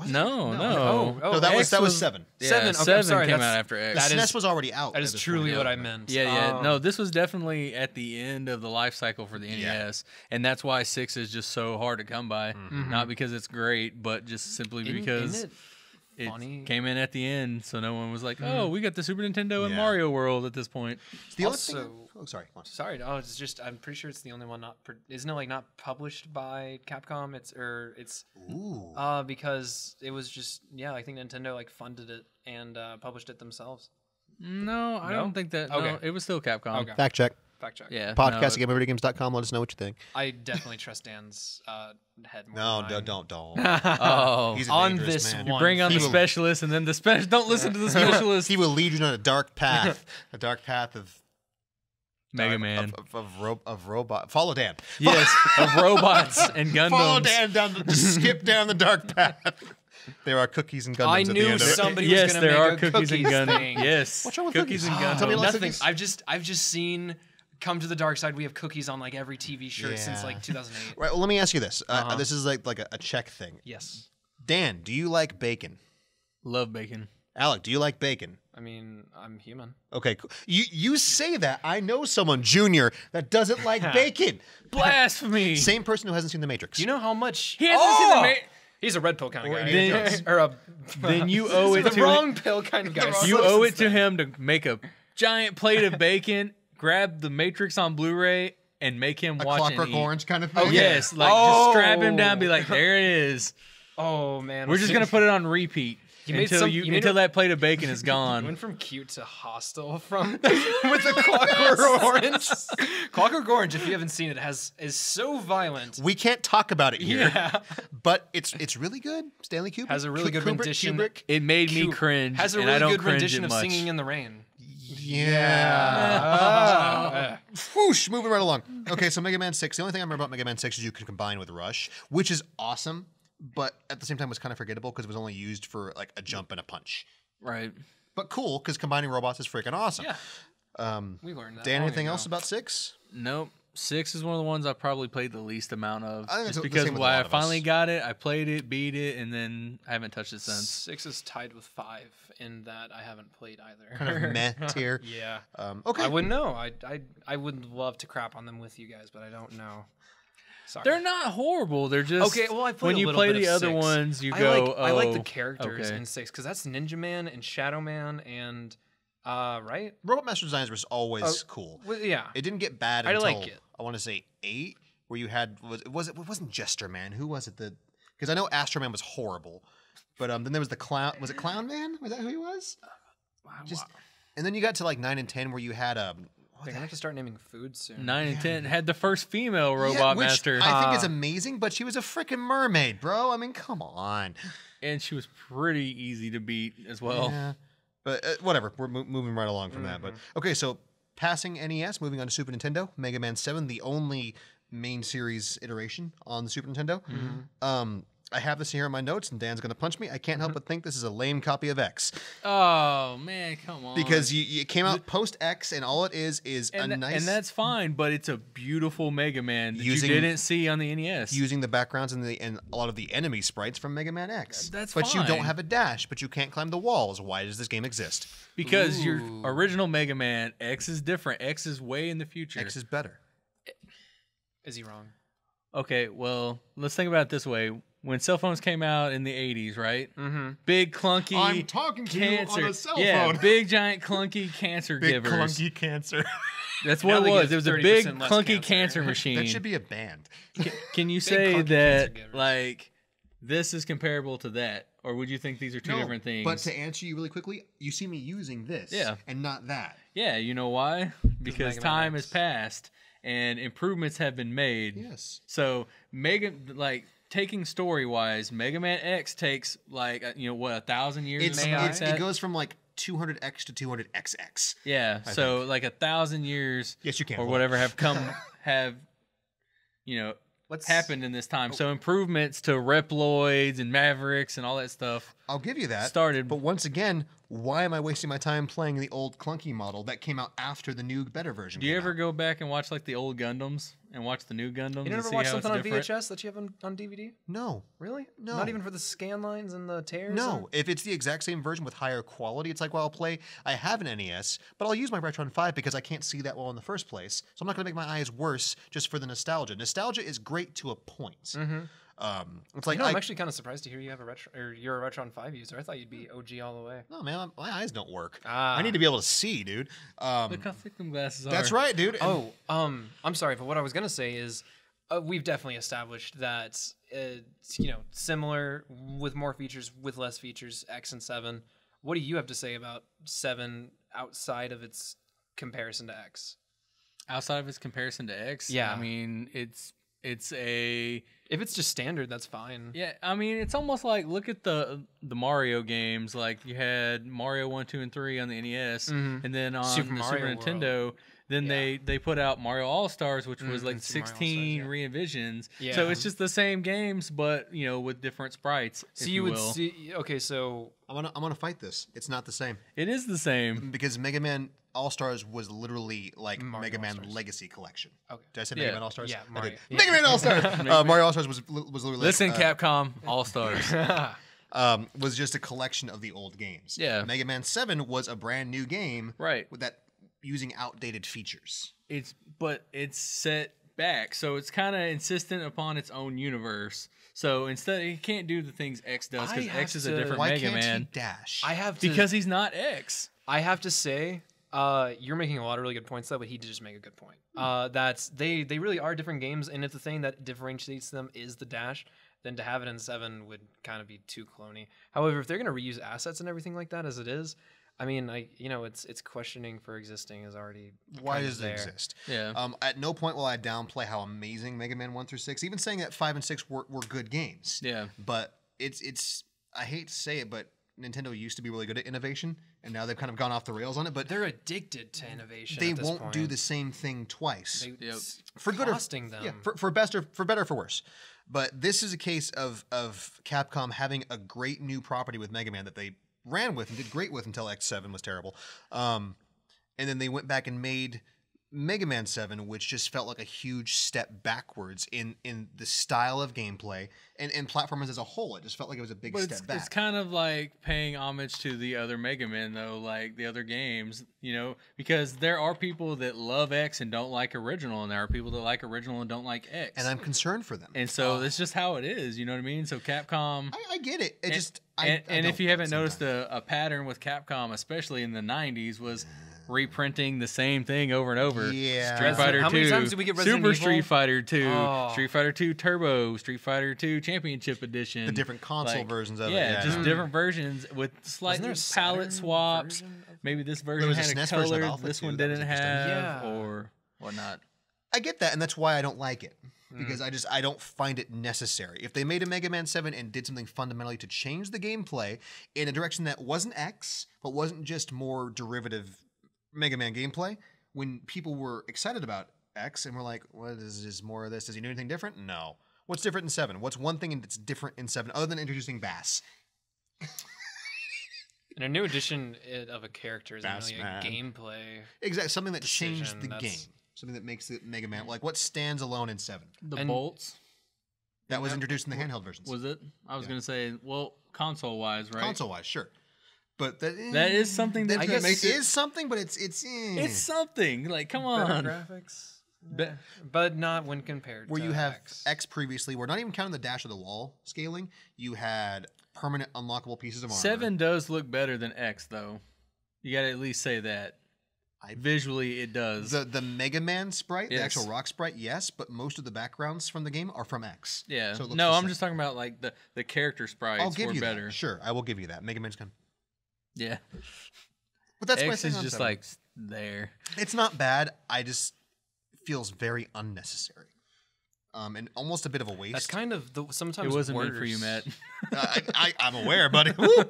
No. No, that was X 7. Yeah, 7. Okay, I'm 7 sorry, came that's- out after X. that SNES is- was already out. That at is this truly point. what I meant. Yeah. No, this was definitely at the end of the life cycle for the NES, and that's why 6 is just so hard to come by. Not because it's great, but just simply because Isn't it it funny? came in at the end, so no one was like, "Oh, we got the Super Nintendo and Yeah. Mario World at this point." The only Also- thing, sorry. go on. Sorry, no, it's just I'm pretty sure it's the only one not. Isn't it like not published by Capcom? It's Ooh. because it was just I think Nintendo like funded it and published it themselves. No, I No? don't think that. Okay. No, it was still Capcom. Okay. Fact check. Fact check. Yeah. Podcast no, at GameOverVideogames.com. Let us know what you think. I definitely trust Dan's head more. No, than don't. Oh, He's a On dangerous this man. one. bring on He the will- specialist, and then the special. Don't listen to the specialist. He will lead you down a dark path. A dark path of Mega Man. of robot. Follow Dan. Yes, of robots and Gundams. Follow Dan down. Just skip down the dark path. There are cookies and Gundams I at the knew end of it. somebody Yes, was gonna there make are a cookies and Gundams. thing. Yes, What's wrong with cookies and cookies? Gundams. Tell me lots of Nothing. cookies. I've just seen Come to the Dark Side. We have cookies on like every TV shirt since Yeah. like 2008. Right. Well, let me ask you this. This is like a check thing. Yes. Dan, do you like bacon? Love bacon. Alec, do you like bacon? I mean, I'm human. Okay, cool. You say that. I know someone, Junior, that doesn't like bacon. Blasphemy. Same person who hasn't seen The Matrix. Do you know how much He hasn't seen the Ma- He's a red pill kind of guy. Indiana Then- Jones. or a Then you owe it the to wrong pill kind of guy. you owe it to him to make a giant plate of bacon, grab the Matrix on Blu-ray, and make him a watch Clockwork and eat. Orange kind of thing? Yes, like just strap him down, be like, there it is. Oh man, We're just gonna put it on repeat made until some- you you made until a- that plate of bacon is You gone. went from cute to hostile from with the Clockwork Orange. Clockwork Orange, if you haven't seen it, is so violent. We can't talk about it here, Yeah. but it's really good. Stanley Kubrick Has a really good rendition. Kubrick. It made me cringe, Has a and really I don't good cringe rendition it of much. Singing in the Rain. Yeah. Whoosh, moving right along. Okay, so Mega Man 6. The only thing I remember about Mega Man 6 is you could combine with Rush, which is awesome, but at the same time was kind of forgettable because it was only used for like a jump and a punch. Right. But cool, because combining robots is freaking awesome. Yeah. We learned that. Dan, long anything ago. else about 6? Nope. 6 is one of the ones I probably played the least amount of. I think Just it's the because same with a when lot I of us. finally got it, I played it, beat it, and then I haven't touched it since. 6 is tied with 5 in that I haven't played either. Kind of meh tier. Yeah. Okay. I wouldn't know. I would love to crap on them with you guys, but I don't know. Sorry. They're not horrible. They're just Okay, well, I played when a you little play bit the of other 6. ones, you I go. like, I like the "Oh, characters okay." in 6 because that's Ninja Man and Shadow Man and right? Robot Master Designs was always cool. Well, yeah. It didn't get bad I until like it. I want to say 8, where you had it wasn't Jester Man. Who was it? Because I know Astro Man was horrible, but then there was the clown. Was it Clown Man? Was that who he was? And then you got to like 9 and 10 where you had They're gonna have to start naming food soon. 9 and 10 had the first female robot which master. I think is amazing, but she was a freaking mermaid, bro. I mean, come on. And she was pretty easy to beat as well. Yeah. But whatever. We're moving right along from that. But okay, so passing NES, moving on to Super Nintendo, Mega Man 7, the only main series iteration on the Super Nintendo. I have this here in my notes, and Dan's going to punch me. I can't help but think this is a lame copy of X. Oh, man, come on. Because it came out post X, and all it is a nice... And that's fine, but it's a beautiful Mega Man that you didn't see on the NES. Using the backgrounds and a lot of the enemy sprites from Mega Man X. That's But you don't fine. have a dash, but you can't climb the walls. Why does this game exist? Because your original Mega Man, X is different. X is way in the future. X is better. Is he wrong? Okay, well, let's think about it this way. When cell phones came out in the 80s, right? Big, clunky I'm talking to cancer. you on a cell Yeah, phone. big, giant, clunky cancer Big givers. clunky cancer. That's Now what they it was. give It was a 30% big, less clunky cancer. cancer machine. That should be a band. Can you say clunky that, cancer givers. like, this is comparable to that? Or would you think these are two different things? But to answer you really quickly, you see me using this and not that. Yeah, you know why? Because Mega Man time has X. passed and improvements have been made. Yes. So taking story wise, Mega Man X takes like 1,000 years. It goes from like 200X to 200XX. Yeah, so like 1,000 years. Yes, you can. Or whatever have happened in this time. So improvements to Reploids and Mavericks and all that stuff. I'll give you that. Started. But once again, why am I wasting my time playing the old clunky model that came out after the new, better version? Do you ever go back and watch like the old Gundams and watch the new Gundams? You and never see watched how it's something on different? VHS that you have on DVD? No. Really? No. Not even for the scan lines and the tears? No. If it's the exact same version with higher quality, it's like, well, I'll play. I have an NES, but I'll use my Retron 5 because I can't see that well in the first place. So I'm not going to make my eyes worse just for the nostalgia. Nostalgia is great to a point. It's like I'm actually kind of surprised to hear you have you're a Retron 5 user. I thought you'd be OG all the way. no, man, my eyes don't work. Ah. I need to be able to see, dude. Look how thick them glasses are. That's right, dude. Oh, I'm sorry, but what I was gonna say is, we've definitely established that similar with more features, with less features, X and 7. What do you have to say about 7 outside of its comparison to X? Outside of its comparison to X, Yeah. I mean, it's a If it's just standard, that's fine. yeah. I mean, it's almost like look at the Mario games. Like you had Mario 1, 2, and 3 on the NES, and then on Super the Mario Super Nintendo. World. Then they put out Mario All Stars, which was like Super Mario 16 All-Stars, re-envisions. Yeah. So it's just the same games, but with different sprites. So if you would will. see. Okay, so I'm gonna fight this. It's not the same It is the same. because Mega Man All Stars was literally like Mario Mega Man All-Stars. Legacy Collection. Okay. Did I say Yeah. Mega Man All Stars? Yeah, I Mario. did. Yeah. Mega Man All Stars. Mario All Stars was literally Listen, like, Capcom All Stars. was just a collection of the old games. Yeah. Mega Man 7 was a brand new game, Right. with that using outdated features. But it's set back, so it's kind of insistent upon its own universe. So instead, he can't do the things X does because I have X is a to- different Why Mega can't Man. he dash? I have to Because he's not X. I have to say, you're making a lot of really good points, though, but he did just make a good point. That's they really are different games, and if the thing that differentiates them is the dash, then to have it in 7 would kind of be too cloney. However, if they're going to reuse assets and everything like that as it is, I mean, it's questioning for existing is already Why kind of does it there. exist? Yeah. At no point will I downplay how amazing Mega Man 1 through 6. Even saying that 5 and 6 were good games. Yeah. But it's I hate to say it, but Nintendo used to be really good at innovation, and now they've kind of gone off the rails on it. But They're addicted to innovation. they at this won't point. do the same thing twice. It's For good or costing them. Yeah, for better or for worse. But this is a case of Capcom having a great new property with Mega Man that they ran with and did great with until X7 was terrible. And then they went back and made Mega Man 7, which just felt like a huge step backwards in the style of gameplay and platformers as a whole. It just felt like it was a big But step back. it's kind of like paying homage to the other Mega Men, though, like the other games, because there are people that love X and don't like original, and there are people that like original and don't like X. And I'm concerned for them. And so it's just how it is, you know what I mean? So Capcom... I get it. It just... And I if don't you haven't sometimes. noticed a pattern with Capcom, especially in the 90s, was reprinting the same thing over and over. Yeah. Street Fighter 2. How many times did we get Resident Super Evil? Street Fighter 2. Oh. Street Fighter 2 Turbo. Street Fighter 2 Championship Edition. The different console versions of it. Yeah, Yeah, just no. different versions with slight there a palette Saturn swaps. version of Maybe this version was a had a SNES version of color Alpha this too. one That was didn't interesting. have, Yeah. or whatnot. I get that, and that's why I don't like it. Because I don't find it necessary. If they made a Mega Man 7 and did something fundamentally to change the gameplay in a direction that wasn't X, but wasn't just more derivative Mega Man gameplay, when people were excited about X and were like, what is this, more of this? Does he do anything different? No. What's different in 7? What's one thing that's different in 7 other than introducing Bass? And a new edition of a character isn't really a Bassman. gameplay. Exactly. Something that changed Decision, the that's- game. Something that makes it Mega Man. Like, what stands alone in 7? The And- bolts, That was introduced in the handheld versions. was it? I was Yeah. going to say, well, console-wise, right? Console-wise, sure. But That is something that I makes guess it- is something, but it's It's something. Like, come on. graphics. Be- But not when compared where to you have X. X previously, we're not even counting the dash of the wall scaling. You had permanent unlockable pieces of armor. 7 does look better than X, though. You got to at least say that. Visually, it does. The Mega Man sprite, the Yes. actual rock sprite, yes, but most of the backgrounds from the game are from X. Yeah. So it looks No, the I'm same. just talking about like the character sprites I'll give were you better. that. Sure, I will give you that. Mega Man's kind of, Yeah. but that's my X thing is on just 7. like there. It's not bad. I just feels very unnecessary, and almost a bit of a waste. That's kind of the sometimes It wasn't worse. meant for you, Matt. I'm aware, buddy. Woo!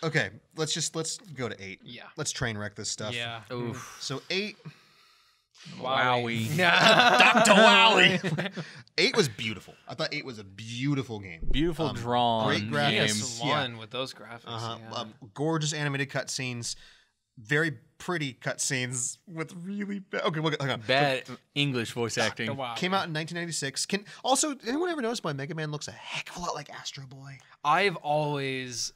Okay, let's go to 8. Yeah. Let's train wreck this stuff. Yeah. Oof. So 8. Wowie. Dr. Wowie. 8 was beautiful. I thought 8 was a beautiful game. Beautiful drawn great graphics. games. PS1 with those graphics. Yeah. Gorgeous animated cutscenes, very pretty cutscenes with really bad. Okay, hang on. Bad English voice acting. Wow. Came out in 1996. Also, anyone ever notice why Mega Man looks a heck of a lot like Astro Boy? I've always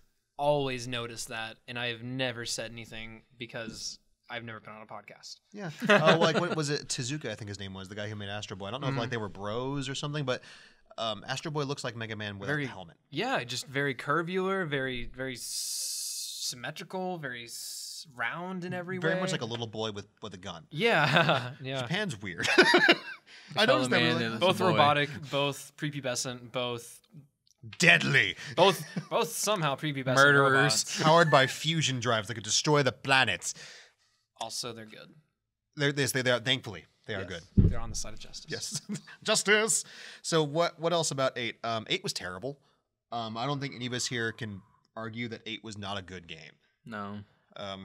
noticed that, and I've never said anything because I've never been on a podcast. Yeah. Like what was it? Tezuka, I think his name was, the guy who made Astro Boy. I don't know if like they were bros or something, but Astro Boy looks like Mega Man without the helmet. Yeah, just very curvular, very symmetrical, very round in every way. Very much like a little boy with a gun. Yeah, yeah. Japan's weird. Tell I noticed the that. man Really. that- Both Boy. robotic, both prepubescent, both Deadly. somehow prepubescent Murderers. robots. Powered by fusion drives that could destroy the planets. Also, they're good. They are thankfully they are Yes. good. They're on the side of justice. Yes, justice. So what else about 8? 8 was terrible. I don't think any of us here can argue that 8 was not a good game. No.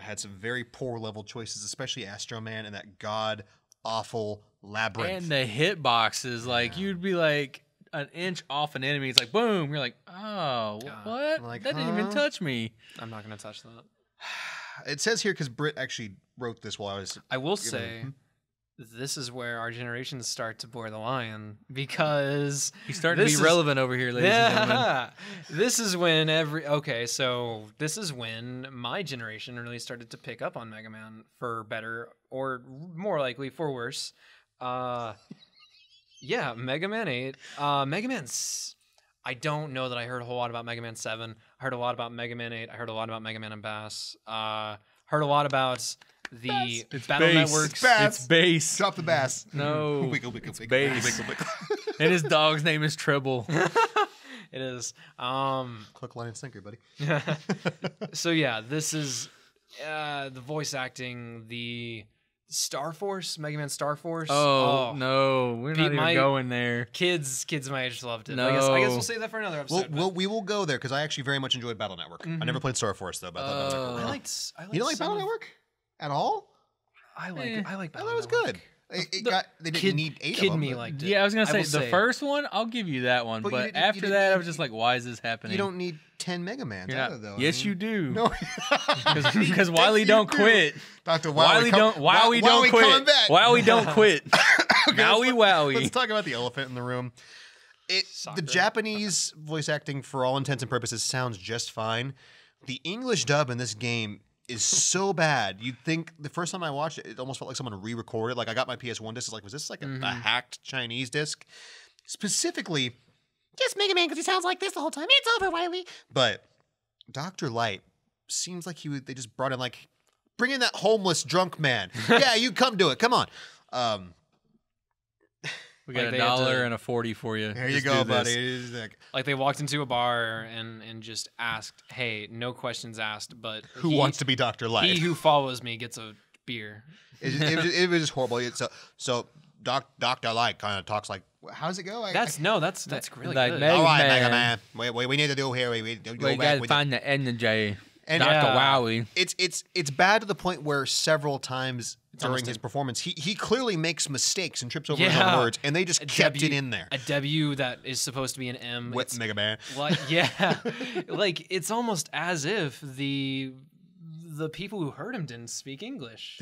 Had some very poor level choices, especially Astro Man and that god awful labyrinth. And the hitboxes, like you'd be like an inch off an enemy. It's like boom. You're like, oh, what? Like, that didn't even huh? touch me. I'm not going to touch that. It says here because Britt actually wrote this while I was. I will say, this is where our generations start to bore the line because He's starting to this be is- relevant over here, ladies and gentlemen. Yeah, this is when this is when my generation really started to pick up on Mega Man for better or more likely for worse. Yeah, Mega Man 8. Mega Man. I don't know that I heard a whole lot about Mega Man 7. I heard a lot about Mega Man 8. I heard a lot about Mega Man and Bass. Heard a lot about the Battle Bass. Networks. Bass. It's bass. Drop the bass. No. Wiggle, wiggle, wiggle, bass. wiggle, wiggle. And his dog's name is Treble. It is. Click, line, and sinker, buddy. So yeah, this is the voice acting, the Star Force, Mega Man Star Force. Oh, no. We're not even my- going there. Kids my age loved it. No. I guess we'll save that for another episode. We will go there because I actually very much enjoyed Battle Network. I never played Star Force though, but I thought Battle Network. I was liked. You don't like some Battle of- Network at all? I like. Eh. I like. I Battle thought it was Network. good. They didn't need 8 Kid of them. me but liked it. Yeah, I was going to will say, the first one, I'll give you that one. But But, you didn't- after you that, didn't- I was just like, why is this happening? You don't need 10 Mega Mans You're either, not- though. yes, you do. No. Because Wiley don't quit. Dr. Wiley don't Wowie quit. coming back. Wiley don't quit. Wowie Let's wowie. talk about the elephant in the room. The Soccer. Japanese voice acting, for all intents and purposes, sounds just fine. The English dub in this game is so bad. You'd think the first time I watched it, it almost felt like someone re-recorded. Like I got my PS1 disc. It's like, was this like a hacked Chinese disc? Specifically, just Mega Man because he sounds like this the whole time. It's over, Wiley. But Dr. Light seems like they just brought in like bring in that homeless drunk man. Yeah, you come do it. Come on. We got Like a they had to- dollar and a 40 for you. There you Just go, do this. buddy. It's like, Like they walked into a bar and just asked, "Hey, no questions asked, but who wants to be Dr. Light? He who follows me gets a beer." It was just horrible. So Dr. Light kind of talks like, how does it go? That's really like good. Mega all right, Man. Mega Man. What we need to do here, we go We back gotta with find the energy. And Dr. Yeah. Wowie. it's bad to the point where several times during almost his in- performance, he clearly makes mistakes and trips over his Yeah. own words, and they just kept it in there. A W that is supposed to be an M. What It's Mega Man? like, yeah, like it's almost as if the people who heard him didn't speak English.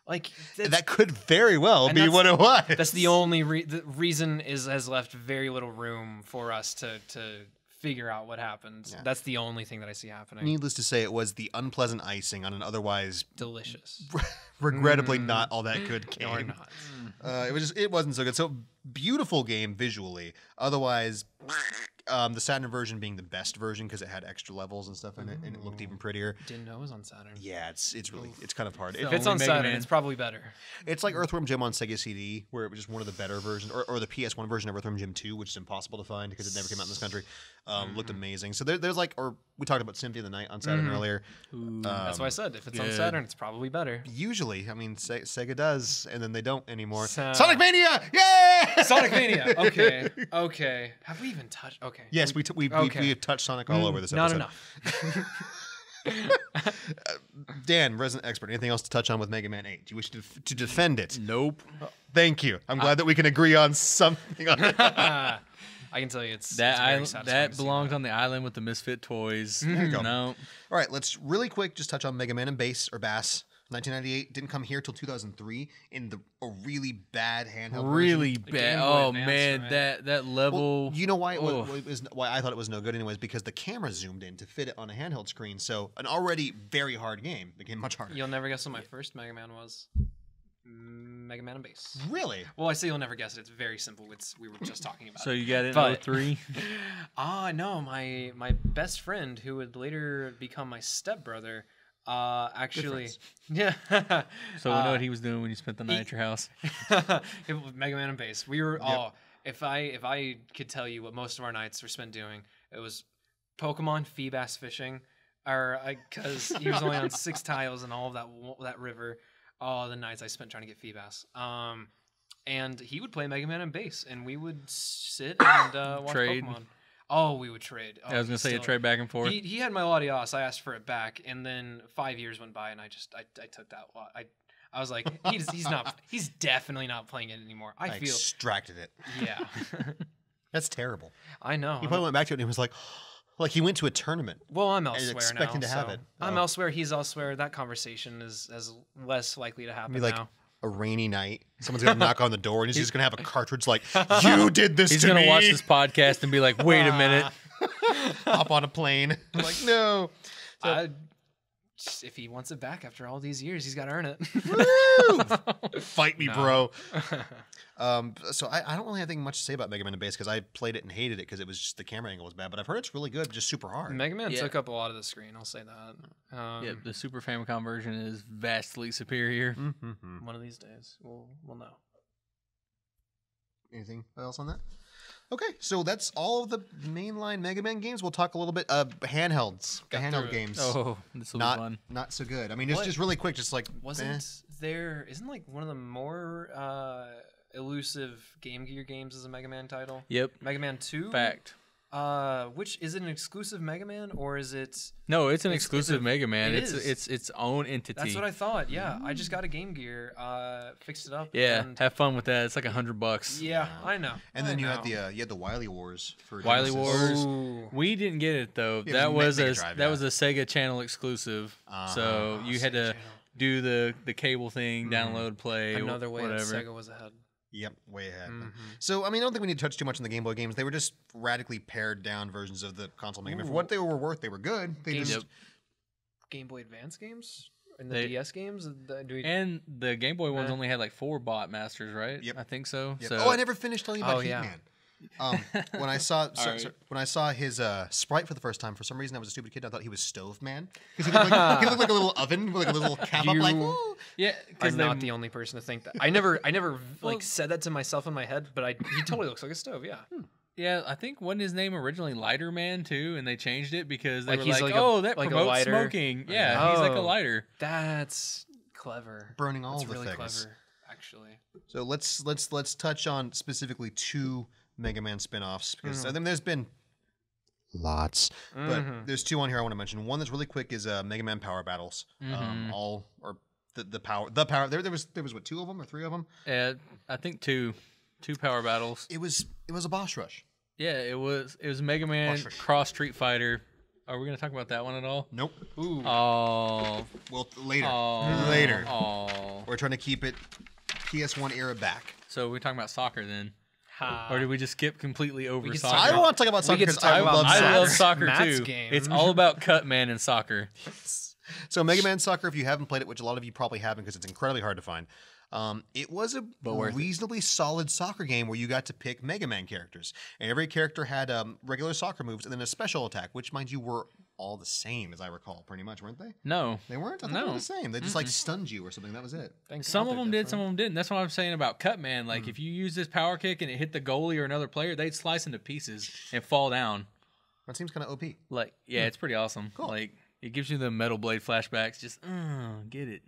Like That could very well and be what it was. that's the only the reason has left very little room for us to figure out what happened. Yeah. That's the only thing that I see happening. Needless to say, it was the unpleasant icing on an otherwise Delicious. regrettably not all that good game. Or not. It wasn't so good. So beautiful game visually. Otherwise, the Saturn version being the best version because it had extra levels and stuff in it, and it looked even prettier. Didn't know it was on Saturn. Yeah, it's kind of hard. If So- it's Only on Mega Saturn, Man. it's probably better. It's like Earthworm Jim on Sega CD, where it was just one of the better versions, or the PS1 version of Earthworm Jim 2, which is impossible to find because it never came out in this country. Looked amazing. So there's like, or we talked about Symphony of the Night on Saturn earlier. That's why I said if it's on good. Saturn, it's probably better. Usually, I mean, Sega does, and then they don't anymore. So- Sonic Mania! Yeah! Sonic Mania. Okay. Have we even touched? Okay. Yes, we have touched Sonic all over this Not episode. enough. Dan, resident expert, anything else to touch on with Mega Man 8? Do you wish to defend it? Nope. Thank you. I'm glad that we can agree on something on it. I can tell you it's That very island, satisfying that to see belongs on the island with the misfit toys. you go. No. All right, let's really quick just touch on Mega Man and Bass. 1998 didn't come here till 2003 in a really bad handheld Really version. bad. Game Boy Oh Advance, man, right? that level. Well, you know why Oh. why I thought it was no good anyways, because the camera zoomed in to fit it on a handheld screen. So an already very hard game became much harder. You'll never guess what my first Mega Man was. Mega Man and Bass. Really? Well, I say you'll never guess it. It's very simple. We were just talking about So it. you got it in But- 03? No, my best friend who would later become my stepbrother, actually, yeah. So we know what he was doing when you spent the night at your house. It was Mega Man and Bass. We were if I could tell you what most of our nights were spent doing, it was Pokemon, Feebass fishing, or because he was only on 6 tiles and all of that river. All the nights I spent trying to get Feebass. And he would play Mega Man and Bass, and we would sit and watch Trade. Pokemon. Oh, we would trade. Oh, I was gonna say you trade back and forth. He had my Latios. I asked for it back, and then 5 years went by, and I took that. I was like, he's definitely not playing it anymore. I feel extracted it. yeah. That's terrible. I know. He probably went back to it and he was like he went to a tournament. Well, I'm elsewhere expecting now. to have so it. I'm Oh. elsewhere. He's elsewhere. That conversation is less likely to happen Be like now. a rainy night. Someone's gonna knock on the door and he's just gonna have a cartridge like, "You did this He's to gonna me." watch this podcast and be like, "Wait a minute." Hop on a plane. I'm like, no. If he wants it back after all these years, he's got to earn it. Woo! Fight me, No. bro. So I don't really have anything much to say about Mega Man and Bass because I played it and hated it because it was just the camera angle was bad. But I've heard it's really good, just super hard. Mega Man Yeah. took up a lot of the screen. I'll say that. Yeah, the Super Famicom version is vastly superior. Mm-hmm. One of these days, we'll know. Anything else on that? Okay, so that's all of the mainline Mega Man games. We'll talk a little bit handhelds, the Got handheld through it. games. Oh, this will be fun. Not so good. I mean, just really quick, just like Wasn't there? Isn't like one of the more elusive Game Gear games is a Mega Man title? Yep. Mega Man 2. Fact. Which is it an exclusive Mega Man or is it? No, it's an It's- exclusive it's a- Mega Man. it It's is. its own entity. That's what I thought. Yeah, I just got a Game Gear, fixed it up. Yeah, and have fun with that. It's like $100. yeah, I know. And then I you had know. the Wily Wars for Wily Genesis. Wars. Ooh. We didn't get it though. It that was was Mega a Drive, that yeah. was a Sega Channel exclusive. So you had Sega to Channel. do the cable thing, download, play, Another way that whatever. Sega was ahead. Yep, way ahead. Mm-hmm. So, I mean, I don't think we need to touch too much on the Game Boy games. They were just radically pared down versions of the console Mega Man. For what they were worth, they were good. They Game- just Game Boy Advance games and the They- DS games. Do we, And the Game Boy ones only had like 4 bot masters, right? Yep. I think so. Yep. So Oh, I never finished telling you about Oh, yeah. Heatman. When I saw right. when I saw his sprite for the first time, for some reason I was a stupid kid. I thought he was Stove Man because he looked like a little oven with like a little cap up. Like, ooh. Yeah, I'm because not the only person to think that. I never like said that to myself in my head, but he totally looks like a stove. Yeah. Yeah, I think wasn't his name originally Lighter Man too, and they changed it because they Like were he's like, like a- oh, that like a promotes lighter? smoking. Yeah, he's like a Oh. lighter. That's clever. Burning all That's the really things. clever, actually. So let's touch on specifically 2 Mega Man spin-offs because I think there's been lots, but there's 2 on here I want to mention. One that's really quick is Mega Man Power Battles. The power. There was what, 2 of them or 3 of them? I think two power battles. It was a boss rush. Yeah, it was Mega Man Buster. Cross Street Fighter. Are we gonna talk about that one at all? Nope. Ooh. Oh, Well, later. oh, Later. Oh. We're trying to keep it PS1 era back. So we're talking about soccer then, Ha. or did we just skip completely over can soccer? talk I about- want to talk about soccer get to because talk I about love Matt's- soccer. I love soccer Matt's too. game. It's all about cut man and soccer. So Mega Man Soccer, if you haven't played it, which a lot of you probably haven't because it's incredibly hard to find, it was a worth it. reasonably solid soccer game where you got to pick Mega Man characters. And every character had regular soccer moves and then a special attack, which, mind you, were all the same, as I recall, pretty much, weren't they? No, They weren't? I thought they were the same. They just like stunned you or something. That was it. some of them did, some of them didn't. That's what I'm saying about cut man. Like if you use this power kick and it hit the goalie or another player, they'd slice into pieces and fall down. That seems kind of OP. Like yeah, it's pretty awesome. Cool. Like it gives you the Metal Blade flashbacks. Just get it.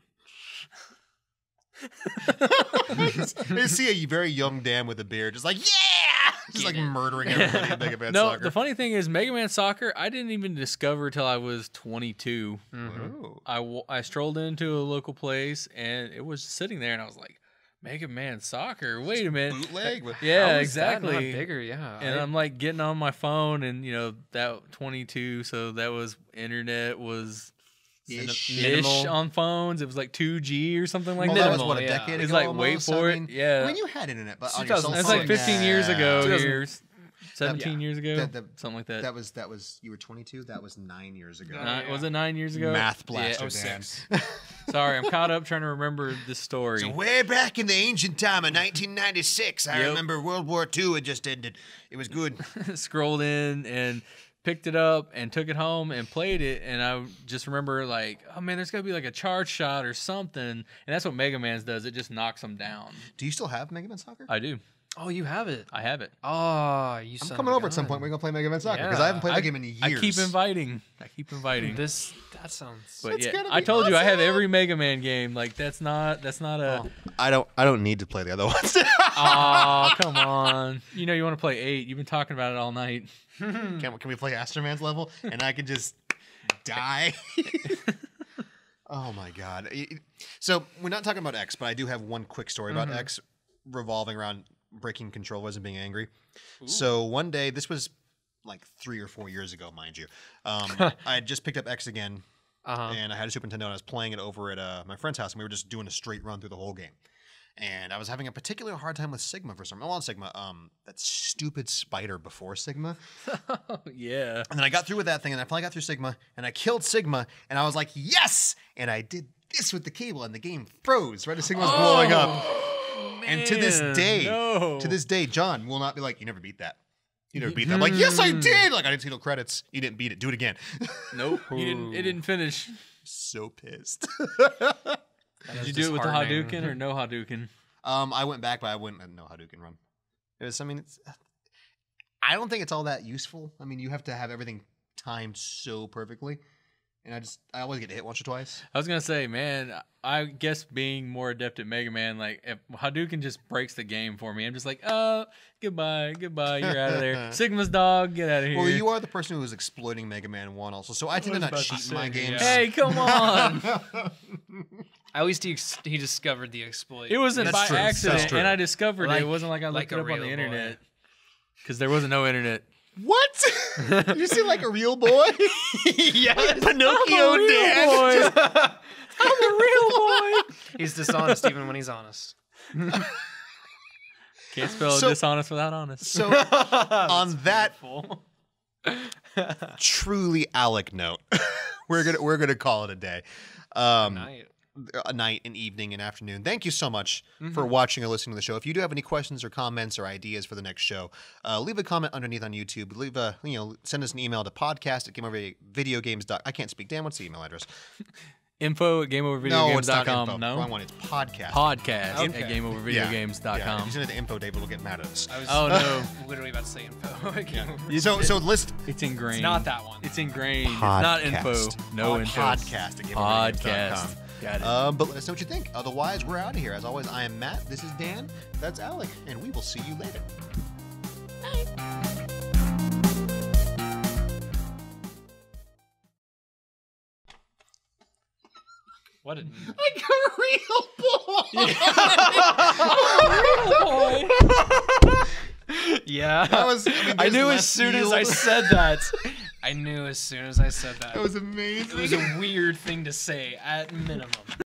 I see a very young Dan with a beard, just like, yeah! Just like murdering everybody in Mega Man No, Soccer. the funny thing is Mega Man Soccer, I didn't even discover till I was 22. Ooh. I strolled into a local place and it was sitting there and I was like, Mega Man Soccer? Wait a minute. Bootleg with Yeah, How is that not exactly. bigger, yeah. And I'm like getting on my phone and that 22, so that was internet was Ish. ish on phones. It was like 2G or something like Oh, that. that was what, a yeah. decade It's ago? like wait almost? for I it. mean, Yeah. I mean, you had internet, but on your cell 2007. That's like 15 years ago. 2000. Years. 17 years ago. Something like that. That was you were 22. That was 9 years ago. Was it 9 years ago? Math blaster, Yeah. Dan. 06. Sorry, I'm caught up trying to remember this story. So way back in the ancient time of 1996, I Yep. remember World War II had just ended. It was good. Scrolled in and picked it up and took it home and played it, and I just remember like, oh man, there's gotta be like a charge shot or something, and that's what Mega Man's does. It just knocks them down. Do you still have Mega Man Soccer? I do. Oh, you have it. I have it. Oh, you. I'm son coming of a over at some gun. point. We're gonna play Mega Man Soccer because I haven't played that game in years. I keep inviting. That sounds. But That's yeah, gonna I be told you I have awesome. every Mega Man game. Like that's not a. I don't need to play the other ones. Oh, come on. You know you want to play 8. You've been talking about it all night. Can we play Astroman's level and I can just die? Oh my god! So we're not talking about X, but I do have one quick story about X revolving around breaking controllers and being angry. So one day, this was like 3 or 4 years ago, mind you. I had just picked up X again, and I had a Super Nintendo, and I was playing it over at my friend's house, and we were just doing a straight run through the whole game. And I was having a particular hard time with Sigma for some reason. Well, not Sigma, that stupid spider before Sigma. Yeah. And then I got through with that thing, and I finally got through Sigma, and I killed Sigma, and I was like, yes! And I did this with the cable, and the game froze right as Sigma was blowing up. And to this day, John will not be like, you never beat that. You never beat that. I'm like, yes, I did! Like, I didn't see no credits. You didn't beat it. Do it again. Nope. It didn't finish. So pissed. Did you do it with the Hadouken or no Hadouken? I went back, but I wouldn't know Hadouken run. I don't think it's all that useful. I mean, you have to have everything timed so perfectly. And I always get hit once or twice. I was gonna say, man, I guess being more adept at Mega Man, like if Hadouken just breaks the game for me. I'm just like, goodbye, you're out of there. Sigma's dog, get out of here. Well, you are the person who was exploiting Mega Man 1 also, so I tend to not cheat in my games. Hey, come on! At least he discovered the exploit. It wasn't That's by true. That's accident, true. and I discovered it. Like- It wasn't like I like looked it a up on the real internet because there wasn't no internet. What? You seem like a real boy? Yes. Pinocchio dad. I'm a real boy. He's dishonest even when he's honest. Can't spell So- dishonest without honest. So, on that truly Alec note, we're gonna call it a day. Night. a night, an evening, an afternoon. Thank you so much for watching or listening to the show. If you do have any questions or comments or ideas for the next show, leave a comment underneath on YouTube. Leave a, send us an email to podcast@GameOverVideogames.com. I can't speak. Dan, what's the email address? info@GameOverVideogames.com. No, it's not info. No? Wrong one. It's podcast. Podcast Okay. at GameOverVideogames.com. Yeah, if you send it to info, David will get mad at us. I was Oh, no. literally about to say info. So list It's ingrained. It's not that one. It's ingrained. It's not info. No info. Podcast@GameOverVideogames.com. Got it. But let us know what you think. Otherwise, we're out of here. As always, I am Matt. This is Dan. That's Alec. And we will see you later. What? I got a real ball. Yeah. I knew as soon as I said that. I knew as soon as I said that. That was amazing. It was a weird thing to say at minimum.